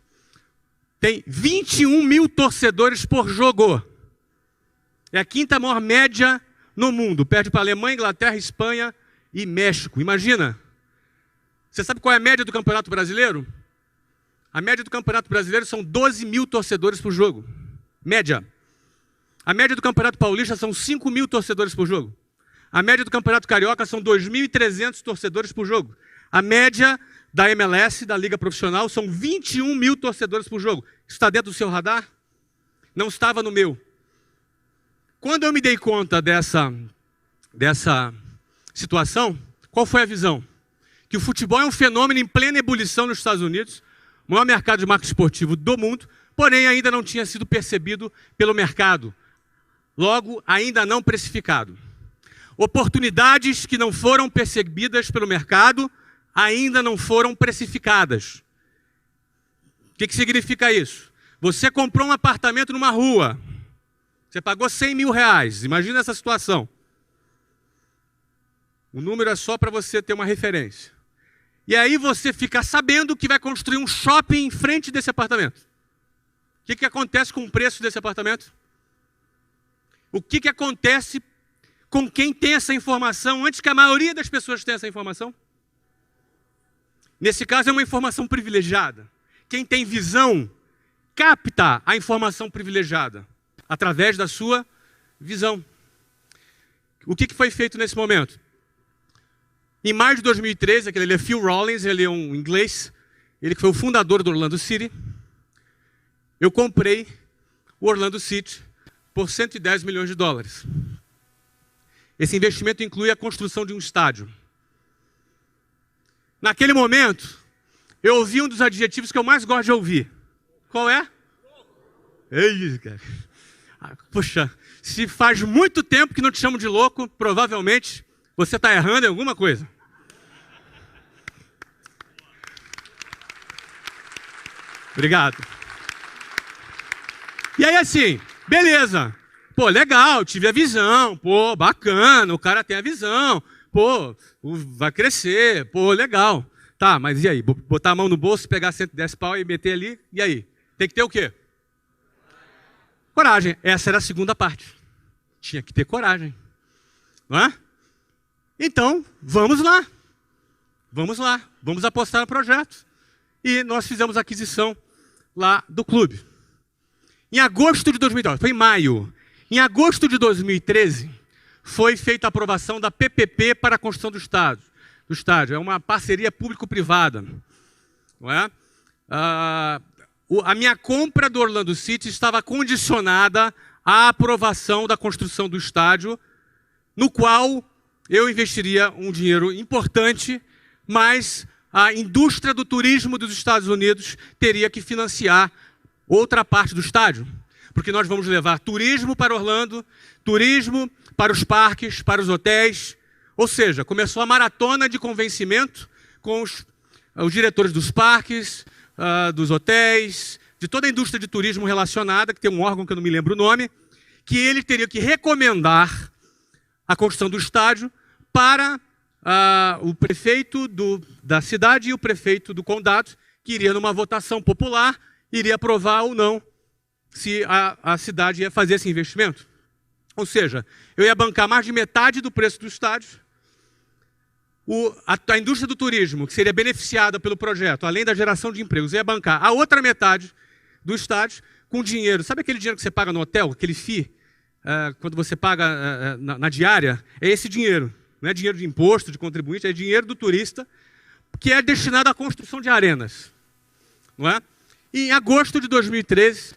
B: Tem 21 mil torcedores por jogo. É a quinta maior média no mundo. Perde para a Alemanha, Inglaterra, Espanha e México. Imagina. Você sabe qual é a média do Campeonato Brasileiro? A média do Campeonato Brasileiro são 12 mil torcedores por jogo. Média. A média do Campeonato Paulista são 5 mil torcedores por jogo. A média do Campeonato Carioca são 2.300 torcedores por jogo. A média da MLS, da Liga Profissional, são 21 mil torcedores por jogo. Isso está dentro do seu radar? Não estava no meu. Quando eu me dei conta dessa situação, qual foi a visão? Que o futebol é um fenômeno em plena ebulição nos Estados Unidos, o maior mercado de marketing esportivo do mundo, porém ainda não tinha sido percebido pelo mercado. Logo, ainda não precificado. Oportunidades que não foram percebidas pelo mercado ainda não foram precificadas. O que significa isso? Você comprou um apartamento numa rua. Você pagou 100 mil reais. Imagina essa situação. O número é só para você ter uma referência. E aí você fica sabendo que vai construir um shopping em frente desse apartamento. O que acontece com o preço desse apartamento? O que acontece com quem tem essa informação antes que a maioria das pessoas tenha essa informação? Nesse caso é uma informação privilegiada. Quem tem visão capta a informação privilegiada através da sua visão. O que foi feito nesse momento? Em maio de 2013, aquele é Phil Rawlins, ele é um inglês, ele que foi o fundador do Orlando City. Eu comprei o Orlando City por 110 milhões de dólares. Esse investimento inclui a construção de um estádio. Naquele momento, eu ouvi um dos adjetivos que eu mais gosto de ouvir. Qual é? Ei, cara. Puxa, se faz muito tempo que não te chamo de louco, provavelmente você está errando em alguma coisa. Obrigado. E aí assim, beleza. Pô, legal, tive a visão. Pô, bacana, o cara tem a visão. Pô, vai crescer. Pô, legal. Tá, mas e aí? Botar a mão no bolso, pegar 110 pau e meter ali, e aí? Tem que ter o quê? Coragem. Essa era a segunda parte. Tinha que ter coragem. Não é? Então, vamos lá. Vamos lá. Vamos apostar no projeto. E nós fizemos a aquisição lá do clube. Em agosto de 2012, foi em maio. Em agosto de 2013, foi feita a aprovação da PPP para a construção do estádio. É uma parceria público-privada. Não é? A minha compra do Orlando City estava condicionada à aprovação da construção do estádio, no qual eu investiria um dinheiro importante, mas a indústria do turismo dos Estados Unidos teria que financiar outra parte do estádio, porque nós vamos levar turismo para Orlando, turismo para os parques, para os hotéis, ou seja, começou a maratona de convencimento com os diretores dos parques, dos hotéis, de toda a indústria de turismo relacionada, que tem um órgão que eu não me lembro o nome, que ele teria que recomendar a construção do estádio para o prefeito da cidade e o prefeito do condado, que iria numa votação popular, iria aprovar ou não se a cidade ia fazer esse investimento. Ou seja, eu ia bancar mais de metade do preço do estádio. A indústria do turismo, que seria beneficiada pelo projeto, além da geração de empregos, ia bancar a outra metade do estádio com dinheiro. Sabe aquele dinheiro que você paga no hotel, aquele FII, quando você paga na diária? É esse dinheiro. Não é dinheiro de imposto, de contribuinte, é dinheiro do turista, que é destinado à construção de arenas. Não é? E em agosto de 2013,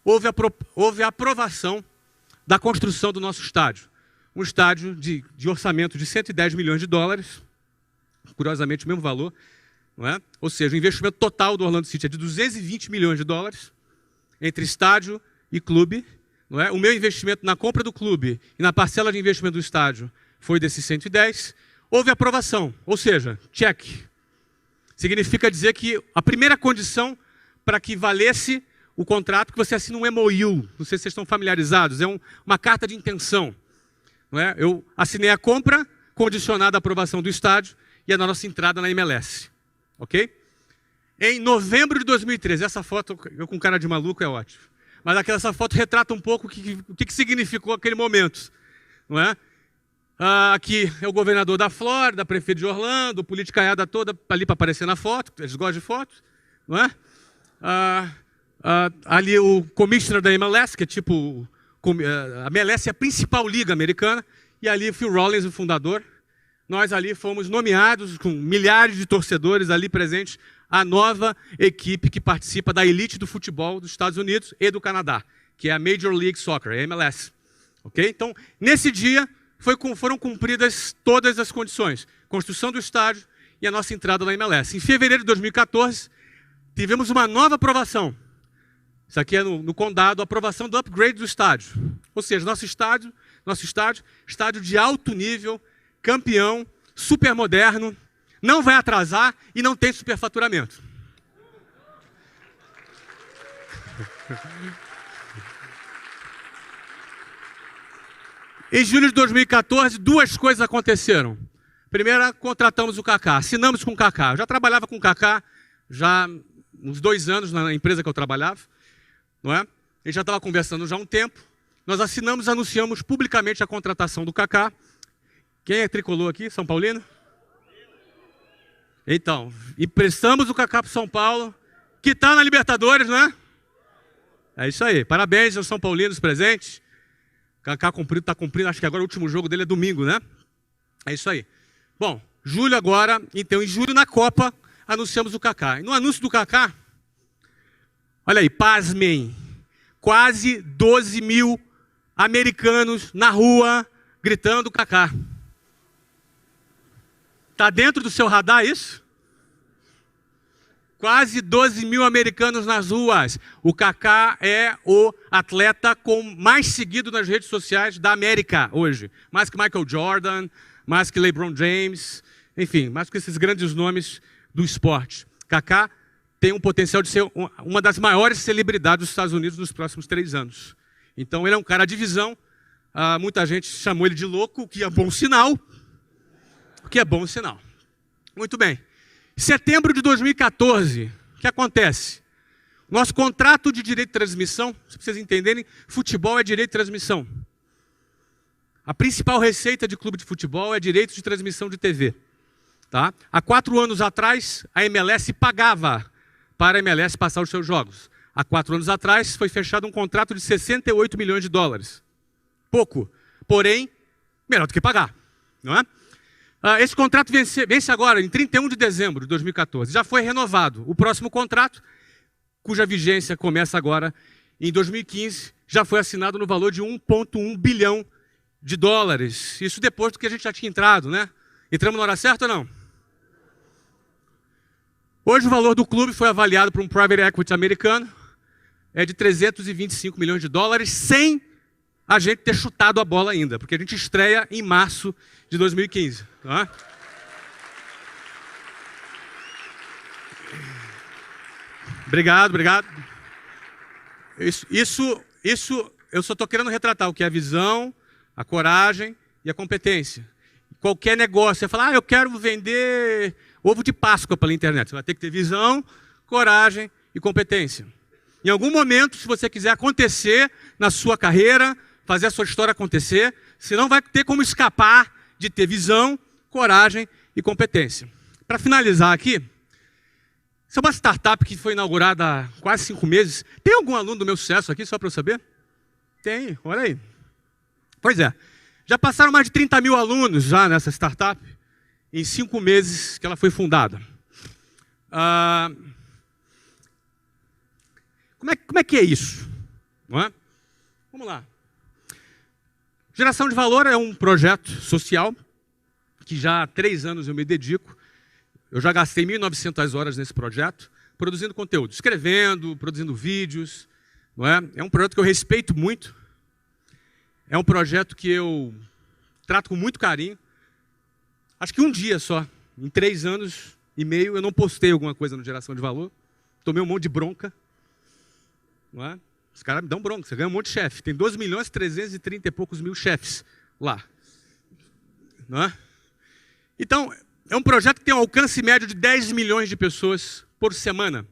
B: houve a aprovação da construção do nosso estádio. Um estádio de orçamento de 110 milhões de dólares, curiosamente o mesmo valor, não é? Ou seja, o investimento total do Orlando City é de 220 milhões de dólares, entre estádio e clube. Não é? O meu investimento na compra do clube e na parcela de investimento do estádio foi desses 110. Houve aprovação, ou seja, check. Significa dizer que a primeira condição para que valesse o contrato, que você assina um MOU, não sei se vocês estão familiarizados, é uma carta de intenção. Não é? Eu assinei a compra, condicionada à aprovação do estádio e a nossa entrada na MLS. Ok? Em novembro de 2013, essa foto, eu com cara de maluco, é ótimo. Mas essa foto retrata um pouco o que significou aquele momento. Não é? Aqui é o governador da Flórida, prefeito de Orlando, politicaiada toda ali para aparecer na foto, eles gostam de foto. Não é? Ali o commissioner da MLS, que é tipo... A MLS é a principal liga americana, e ali Phil Rollins, o fundador. Nós ali fomos nomeados, com milhares de torcedores ali presentes, a nova equipe que participa da elite do futebol dos Estados Unidos e do Canadá, que é a Major League Soccer, a MLS. Okay? Então, nesse dia, foram cumpridas todas as condições. Construção do estádio e a nossa entrada na MLS. Em fevereiro de 2014, tivemos uma nova aprovação. Isso aqui é no condado, a aprovação do upgrade do estádio. Ou seja, nosso estádio de alto nível, campeão, super moderno, não vai atrasar e não tem superfaturamento. Em julho de 2014, duas coisas aconteceram. Primeira, contratamos o Kaká, assinamos com o Kaká. Eu já trabalhava com o Kaká já uns 2 anos na empresa que eu trabalhava. Não é? Ele já estava conversando já há um tempo. Nós assinamos, anunciamos publicamente a contratação do Kaká. Quem é tricolor aqui? São Paulino? Então, emprestamos o Kaká para o São Paulo, que está na Libertadores, não é? É isso aí. Parabéns aos São Paulinos presentes. Kaká está cumprindo, acho que agora o último jogo dele é domingo, né? É isso aí. Bom, julho agora, então em julho na Copa, anunciamos o Kaká. E no anúncio do Kaká, olha aí, pasmem, quase 12 mil americanos na rua gritando Kaká. Está dentro do seu radar isso? Quase 12 mil americanos nas ruas. O Kaká é o atleta mais seguido nas redes sociais da América hoje. Mais que Michael Jordan, mais que LeBron James, enfim, mais que esses grandes nomes do esporte. Kaká tem um potencial de ser uma das maiores celebridades dos Estados Unidos nos próximos 3 anos. Então ele é um cara de visão. Muita gente chamou ele de louco, o que é bom sinal. O que é bom sinal. Muito bem. Em setembro de 2014, o que acontece? Nosso contrato de direito de transmissão, se vocês entenderem, futebol é direito de transmissão. A principal receita de clube de futebol é direito de transmissão de TV. Tá? Há 4 anos atrás, a MLS pagava para a MLS passar os seus jogos. Há 4 anos atrás, foi fechado um contrato de 68 milhões de dólares. Pouco. Porém, melhor do que pagar, não é? Esse contrato vence agora, em 31 de dezembro de 2014. Já foi renovado. O próximo contrato, cuja vigência começa agora em 2015, já foi assinado no valor de 1,1 bilhão de dólares. Isso depois do que a gente já tinha entrado, né? Entramos na hora certa ou não? Hoje o valor do clube foi avaliado por um private equity americano, é de 325 milhões de dólares, sem a gente ter chutado a bola ainda, porque a gente estreia em março de 2015. Tá? Obrigado. Isso eu só estou querendo retratar o que é a visão, a coragem e a competência. Qualquer negócio, você fala, eu quero vender ovo de Páscoa pela internet. Você vai ter que ter visão, coragem e competência. Em algum momento, se você quiser acontecer na sua carreira, fazer a sua história acontecer, você não vai ter como escapar de ter visão, coragem e competência. Para finalizar aqui, isso é uma startup que foi inaugurada há quase 5 meses. Tem algum aluno do meu sucesso aqui, só para eu saber? Tem, olha aí. Pois é, já passaram mais de 30 mil alunos já nessa startup, em 5 meses que ela foi fundada. Como é que é isso? Não é? Vamos lá. Geração de Valor é um projeto social que já há 3 anos eu me dedico. Eu já gastei 1.900 horas nesse projeto, produzindo conteúdo, escrevendo, produzindo vídeos. Não é? É um projeto que eu respeito muito. É um projeto que eu trato com muito carinho. Acho que um dia só, em 3 anos e meio, eu não postei alguma coisa no Geração de Valor. Tomei um monte de bronca. Não é? Os caras me dão bronca, você ganha um monte de chefe. Tem 2.330 e poucos mil chefes lá. Não é? Então, é um projeto que tem um alcance médio de 10 milhões de pessoas por semana.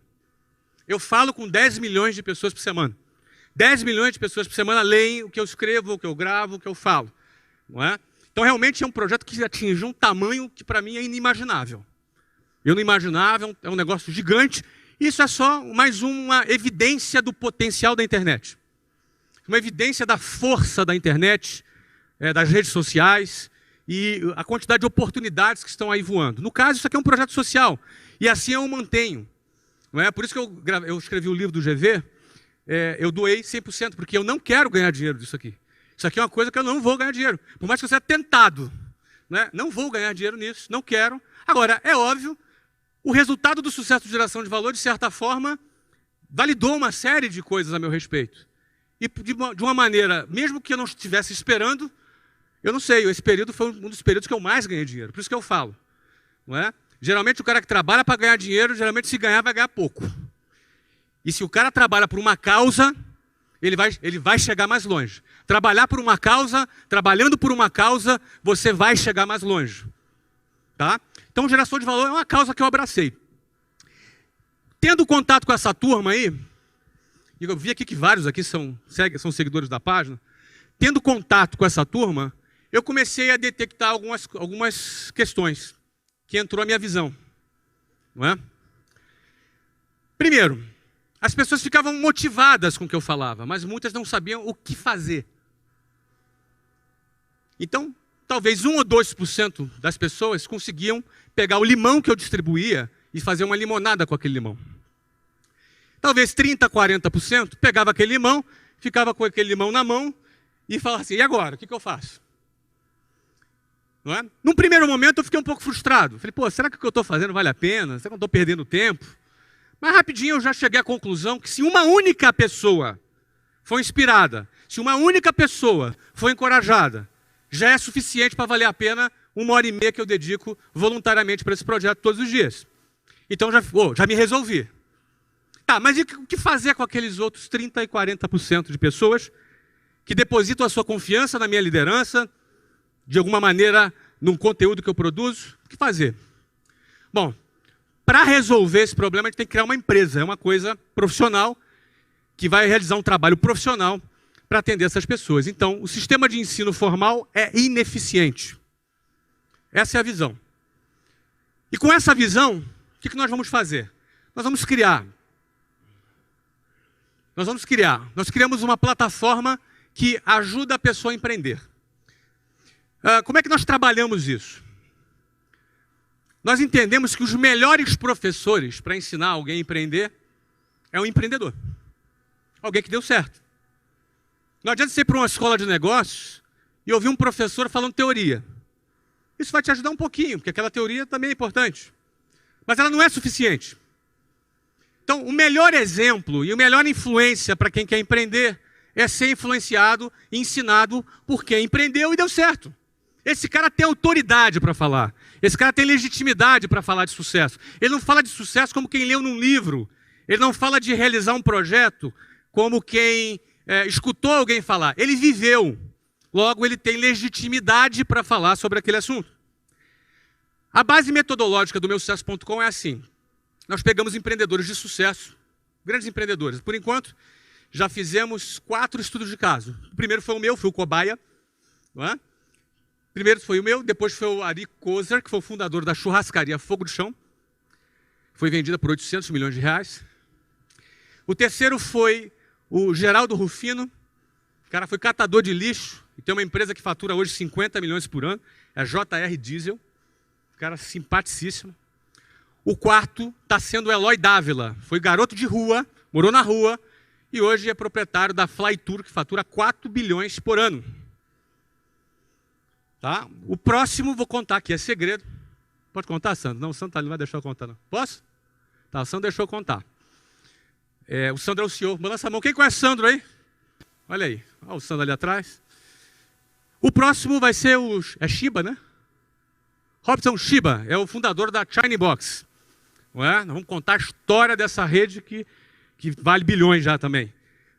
B: Eu falo com 10 milhões de pessoas por semana. 10 milhões de pessoas por semana leem o que eu escrevo, o que eu gravo, o que eu falo. Não é? Então, realmente é um projeto que atinge um tamanho que para mim é inimaginável. Eu não imaginava, é um negócio gigante. Isso é só mais uma evidência do potencial da internet. Uma evidência da força da internet, das redes sociais e a quantidade de oportunidades que estão aí voando. No caso, isso aqui é um projeto social. E assim eu o mantenho. Não é? Por isso que eu escrevi o livro do GV, eu doei 100%, porque eu não quero ganhar dinheiro disso aqui. Isso aqui é uma coisa que eu não vou ganhar dinheiro. Por mais que eu seja tentado. Né? Não vou ganhar dinheiro nisso, não quero. Agora, é óbvio, o resultado do sucesso de Geração de Valor, de certa forma, validou uma série de coisas a meu respeito. E de uma maneira, mesmo que eu não estivesse esperando, eu não sei, esse período foi um dos períodos que eu mais ganhei dinheiro. Por isso que eu falo. Não é? Geralmente o cara que trabalha para ganhar dinheiro, geralmente se ganhar, vai ganhar pouco. E se o cara trabalha por uma causa, ele vai chegar mais longe. Trabalhar por uma causa, trabalhando por uma causa, você vai chegar mais longe. Tá? Então, Geração de Valor é uma causa que eu abracei. Tendo contato com essa turma aí, e eu vi aqui que vários aqui são seguidores da página, tendo contato com essa turma, eu comecei a detectar algumas questões que entrou a minha visão. Não é? Primeiro, as pessoas ficavam motivadas com o que eu falava, mas muitas não sabiam o que fazer. Então, talvez 1 ou 2% das pessoas conseguiam pegar o limão que eu distribuía e fazer uma limonada com aquele limão. Talvez 30%, 40% pegava aquele limão, ficava com aquele limão na mão e falava assim, e agora? O que eu faço? Não é? Num primeiro momento eu fiquei um pouco frustrado. Falei, será que o que eu estou fazendo vale a pena? Será que eu estou perdendo tempo? Mas rapidinho eu já cheguei à conclusão que se uma única pessoa foi inspirada, se uma única pessoa foi encorajada, já é suficiente para valer a pena 1h30 que eu dedico voluntariamente para esse projeto todos os dias. Então já me resolvi. Tá, mas e o que fazer com aqueles outros 30% e 40% de pessoas que depositam a sua confiança na minha liderança, de alguma maneira, num conteúdo que eu produzo? O que fazer? Bom, para resolver esse problema, a gente tem que criar uma empresa. É uma coisa profissional, que vai realizar um trabalho profissional para atender essas pessoas. Então, o sistema de ensino formal é ineficiente. Essa é a visão. E com essa visão, o que nós vamos fazer? Nós criamos uma plataforma que ajuda a pessoa a empreender. Como é que nós trabalhamos isso? Nós entendemos que os melhores professores para ensinar alguém a empreender é um empreendedor. Alguém que deu certo. Não adianta você ir para uma escola de negócios e ouvir um professor falando teoria. Isso vai te ajudar um pouquinho, porque aquela teoria também é importante. Mas ela não é suficiente. Então, o melhor exemplo e a melhor influência para quem quer empreender é ser influenciado e ensinado por quem empreendeu e deu certo. Esse cara tem autoridade para falar. Esse cara tem legitimidade para falar de sucesso. Ele não fala de sucesso como quem leu num livro. Ele não fala de realizar um projeto como quem escutou alguém falar. Ele viveu. Logo, ele tem legitimidade para falar sobre aquele assunto. A base metodológica do meusucesso.com é assim. Nós pegamos empreendedores de sucesso, grandes empreendedores. Por enquanto, já fizemos 4 estudos de caso. O primeiro foi o meu, fui o cobaia. Não é? Primeiro foi o meu, depois foi o Ari Kozer, que foi o fundador da churrascaria Fogo de Chão. Foi vendida por 800 milhões de reais. O terceiro foi o Geraldo Rufino. O cara foi catador de lixo e tem uma empresa que fatura hoje 50 milhões por ano. É a JR Diesel. O cara simpaticíssimo. O quarto está sendo o Eloy Dávila. Foi garoto de rua, morou na rua e hoje é proprietário da Flytour, que fatura 4 bilhões por ano. Tá? O próximo vou contar aqui, é segredo. Pode contar, Sandro? Não, o Sandro não vai deixar eu contar, não. Posso? Tá, o Sandro deixou eu contar. O Sandro é o CEO. Balança a mão. Quem conhece o Sandro aí? Olha aí. Olha o Sandro ali atrás. O próximo vai ser o... É Shiba, né? Robson Shiba é o fundador da China Box. Não é? Nós vamos contar a história dessa rede que vale bilhões já também.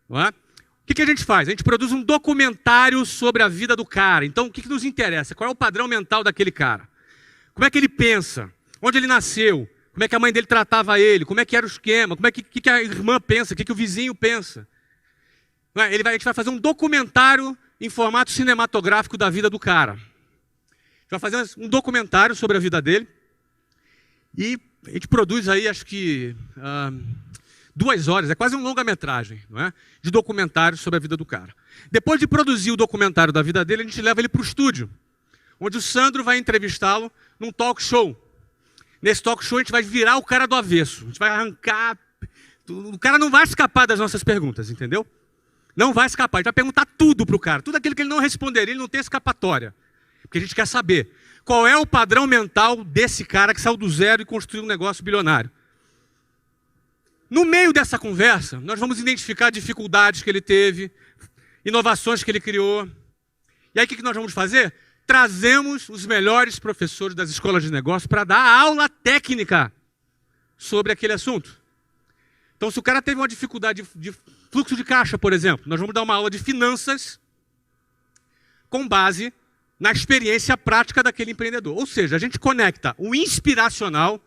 B: Não é? O que a gente faz? A gente produz um documentário sobre a vida do cara. Então, o que nos interessa? Qual é o padrão mental daquele cara? Como é que ele pensa? Onde ele nasceu? Como é que a mãe dele tratava ele? Como é que era o esquema? Como é que a irmã pensa? O que o vizinho pensa? Não é? A gente vai fazer um documentário em formato cinematográfico da vida do cara. A gente vai fazer um documentário sobre a vida dele. E a gente produz aí, acho que... 2 horas, é quase um longa-metragem, não é? De documentário sobre a vida do cara. Depois de produzir o documentário da vida dele, a gente leva ele para o estúdio, onde o Sandro vai entrevistá-lo num talk show. Nesse talk show a gente vai virar o cara do avesso, a gente vai arrancar... O cara não vai escapar das nossas perguntas, entendeu? Não vai escapar, a gente vai perguntar tudo para o cara, tudo aquilo que ele não responderia, ele não tem escapatória. Porque a gente quer saber qual é o padrão mental desse cara que saiu do zero e construiu um negócio bilionário. No meio dessa conversa, nós vamos identificar dificuldades que ele teve, inovações que ele criou. E aí o que nós vamos fazer? Trazemos os melhores professores das escolas de negócio para dar aula técnica sobre aquele assunto. Então, se o cara teve uma dificuldade de fluxo de caixa, por exemplo, nós vamos dar uma aula de finanças com base na experiência prática daquele empreendedor. Ou seja, a gente conecta o inspiracional,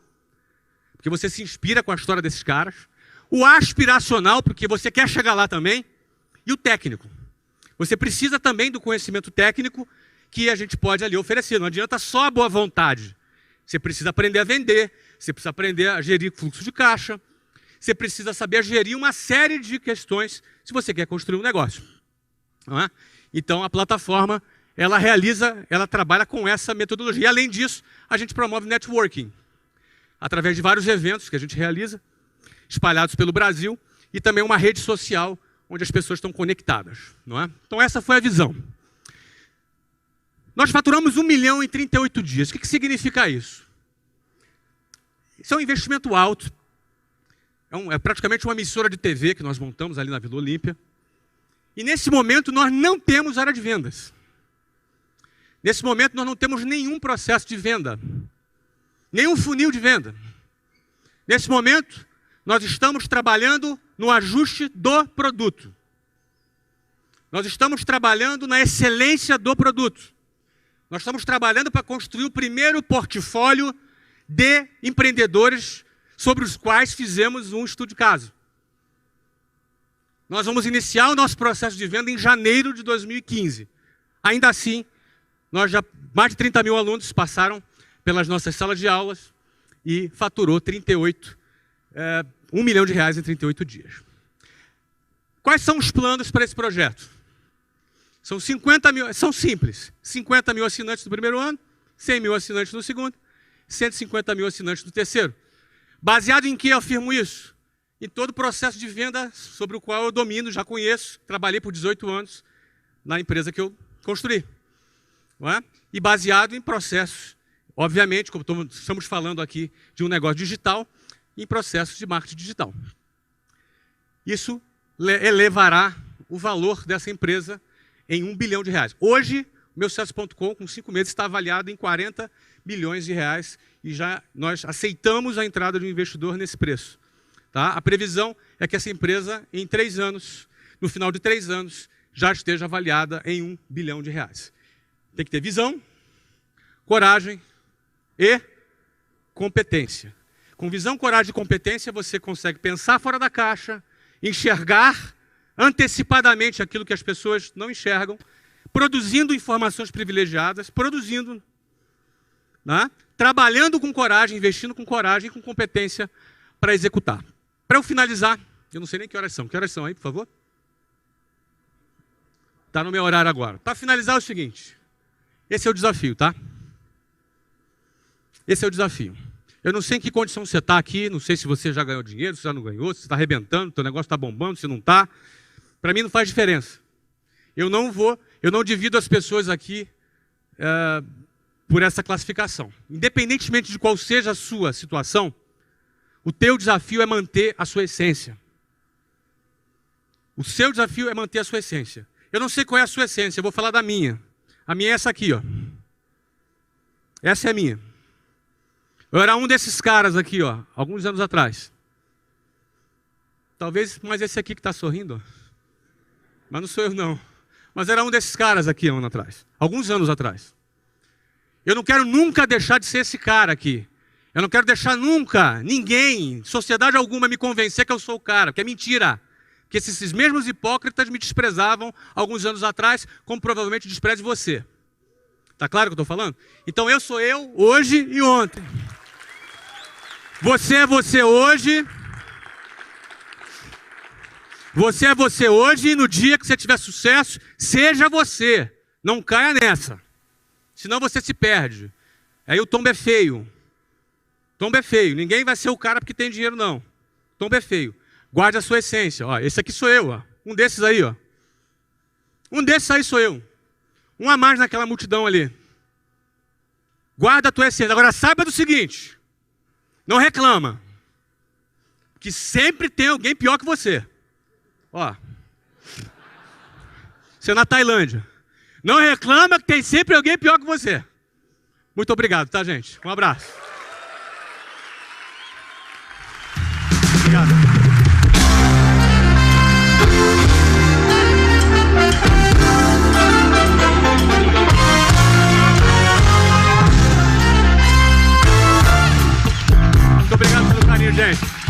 B: porque você se inspira com a história desses caras, o aspiracional, porque você quer chegar lá também, e o técnico. Você precisa também do conhecimento técnico que a gente pode ali oferecer. Não adianta só a boa vontade. Você precisa aprender a vender, você precisa aprender a gerir fluxo de caixa, você precisa saber gerir uma série de questões se você quer construir um negócio. Não é? Então, a plataforma, ela trabalha com essa metodologia. E, além disso, a gente promove networking, através de vários eventos que a gente realiza, espalhados pelo Brasil, e também uma rede social onde as pessoas estão conectadas. Não é? Então, essa foi a visão. Nós faturamos 1 milhão em 38 dias. O que significa isso? Isso é um investimento alto. É praticamente uma emissora de TV que nós montamos ali na Vila Olímpia. E nesse momento nós não temos área de vendas. Nesse momento nós não temos nenhum processo de venda. Nenhum funil de venda. Nesse momento nós estamos trabalhando no ajuste do produto. Nós estamos trabalhando na excelência do produto. Nós estamos trabalhando para construir o primeiro portfólio de empreendedores sobre os quais fizemos um estudo de caso. Nós vamos iniciar o nosso processo de venda em janeiro de 2015. Ainda assim, mais de 30 mil alunos passaram pelas nossas salas de aulas e faturou 1 milhão de reais em 38 dias. Quais são os planos para esse projeto? São 50 mil, são simples. 50 mil assinantes no primeiro ano, 100 mil assinantes no segundo, 150 mil assinantes no terceiro. Baseado em que eu afirmo isso? Em todo o processo de venda sobre o qual eu domino, já conheço, trabalhei por 18 anos na empresa que eu construí. Não é? E baseado em processos, obviamente, como estamos falando aqui de um negócio digital, em processos de marketing digital. Isso elevará o valor dessa empresa em R$1 bilhão. Hoje, o meu sucesso.com, com 5 meses, está avaliado em 40 bilhões de reais e já nós aceitamos a entrada de um investidor nesse preço. Tá? A previsão é que essa empresa, em 3 anos, no final de 3 anos, já esteja avaliada em R$1 bilhão. Tem que ter visão, coragem e competência. Com visão, coragem e competência, você consegue pensar fora da caixa, enxergar antecipadamente aquilo que as pessoas não enxergam, produzindo informações privilegiadas, né? Trabalhando com coragem, investindo com coragem e com competência para executar. Para eu finalizar, eu não sei nem que horas são. Que horas são aí, por favor? Está no meu horário agora. Para finalizar é o seguinte, esse é o desafio, tá? Esse é o desafio. Eu não sei em que condição você está aqui, não sei se você já ganhou dinheiro, se já não ganhou, se está arrebentando, se o negócio está bombando, se não está. Para mim não faz diferença. Eu não divido as pessoas aqui por essa classificação. Independentemente de qual seja a sua situação, o teu desafio é manter a sua essência. O seu desafio é manter a sua essência. Eu não sei qual é a sua essência, eu vou falar da minha. A minha é essa aqui, ó. Essa é a minha. Eu era um desses caras aqui, ó, alguns anos atrás. Talvez, mas esse aqui que está sorrindo, ó. Mas não sou eu, não. Mas era um desses caras aqui, alguns anos atrás. Eu não quero nunca deixar de ser esse cara aqui. Eu não quero deixar nunca, ninguém, sociedade alguma, me convencer que eu sou o cara, que é mentira. Que esses mesmos hipócritas me desprezavam alguns anos atrás, como provavelmente despreze você. Tá claro o que eu estou falando? Então eu sou eu, hoje e ontem. Você é você hoje. Você é você hoje e no dia que você tiver sucesso, seja você. Não caia nessa. Senão você se perde. Aí o tombo é feio. Tombo é feio. Ninguém vai ser o cara porque tem dinheiro, não. Tombo é feio. Guarde a sua essência. Ó, esse aqui sou eu. Ó. Um desses aí. Ó. Um desses aí sou eu. Um a mais naquela multidão ali. Guarda a tua essência. Agora saiba do seguinte. Não reclama. Que sempre tem alguém pior que você. Ó. Você é na Tailândia. Não reclama que tem sempre alguém pior que você. Muito obrigado, tá, gente? Um abraço. Obrigado. Muito obrigado pelo carinho, gente.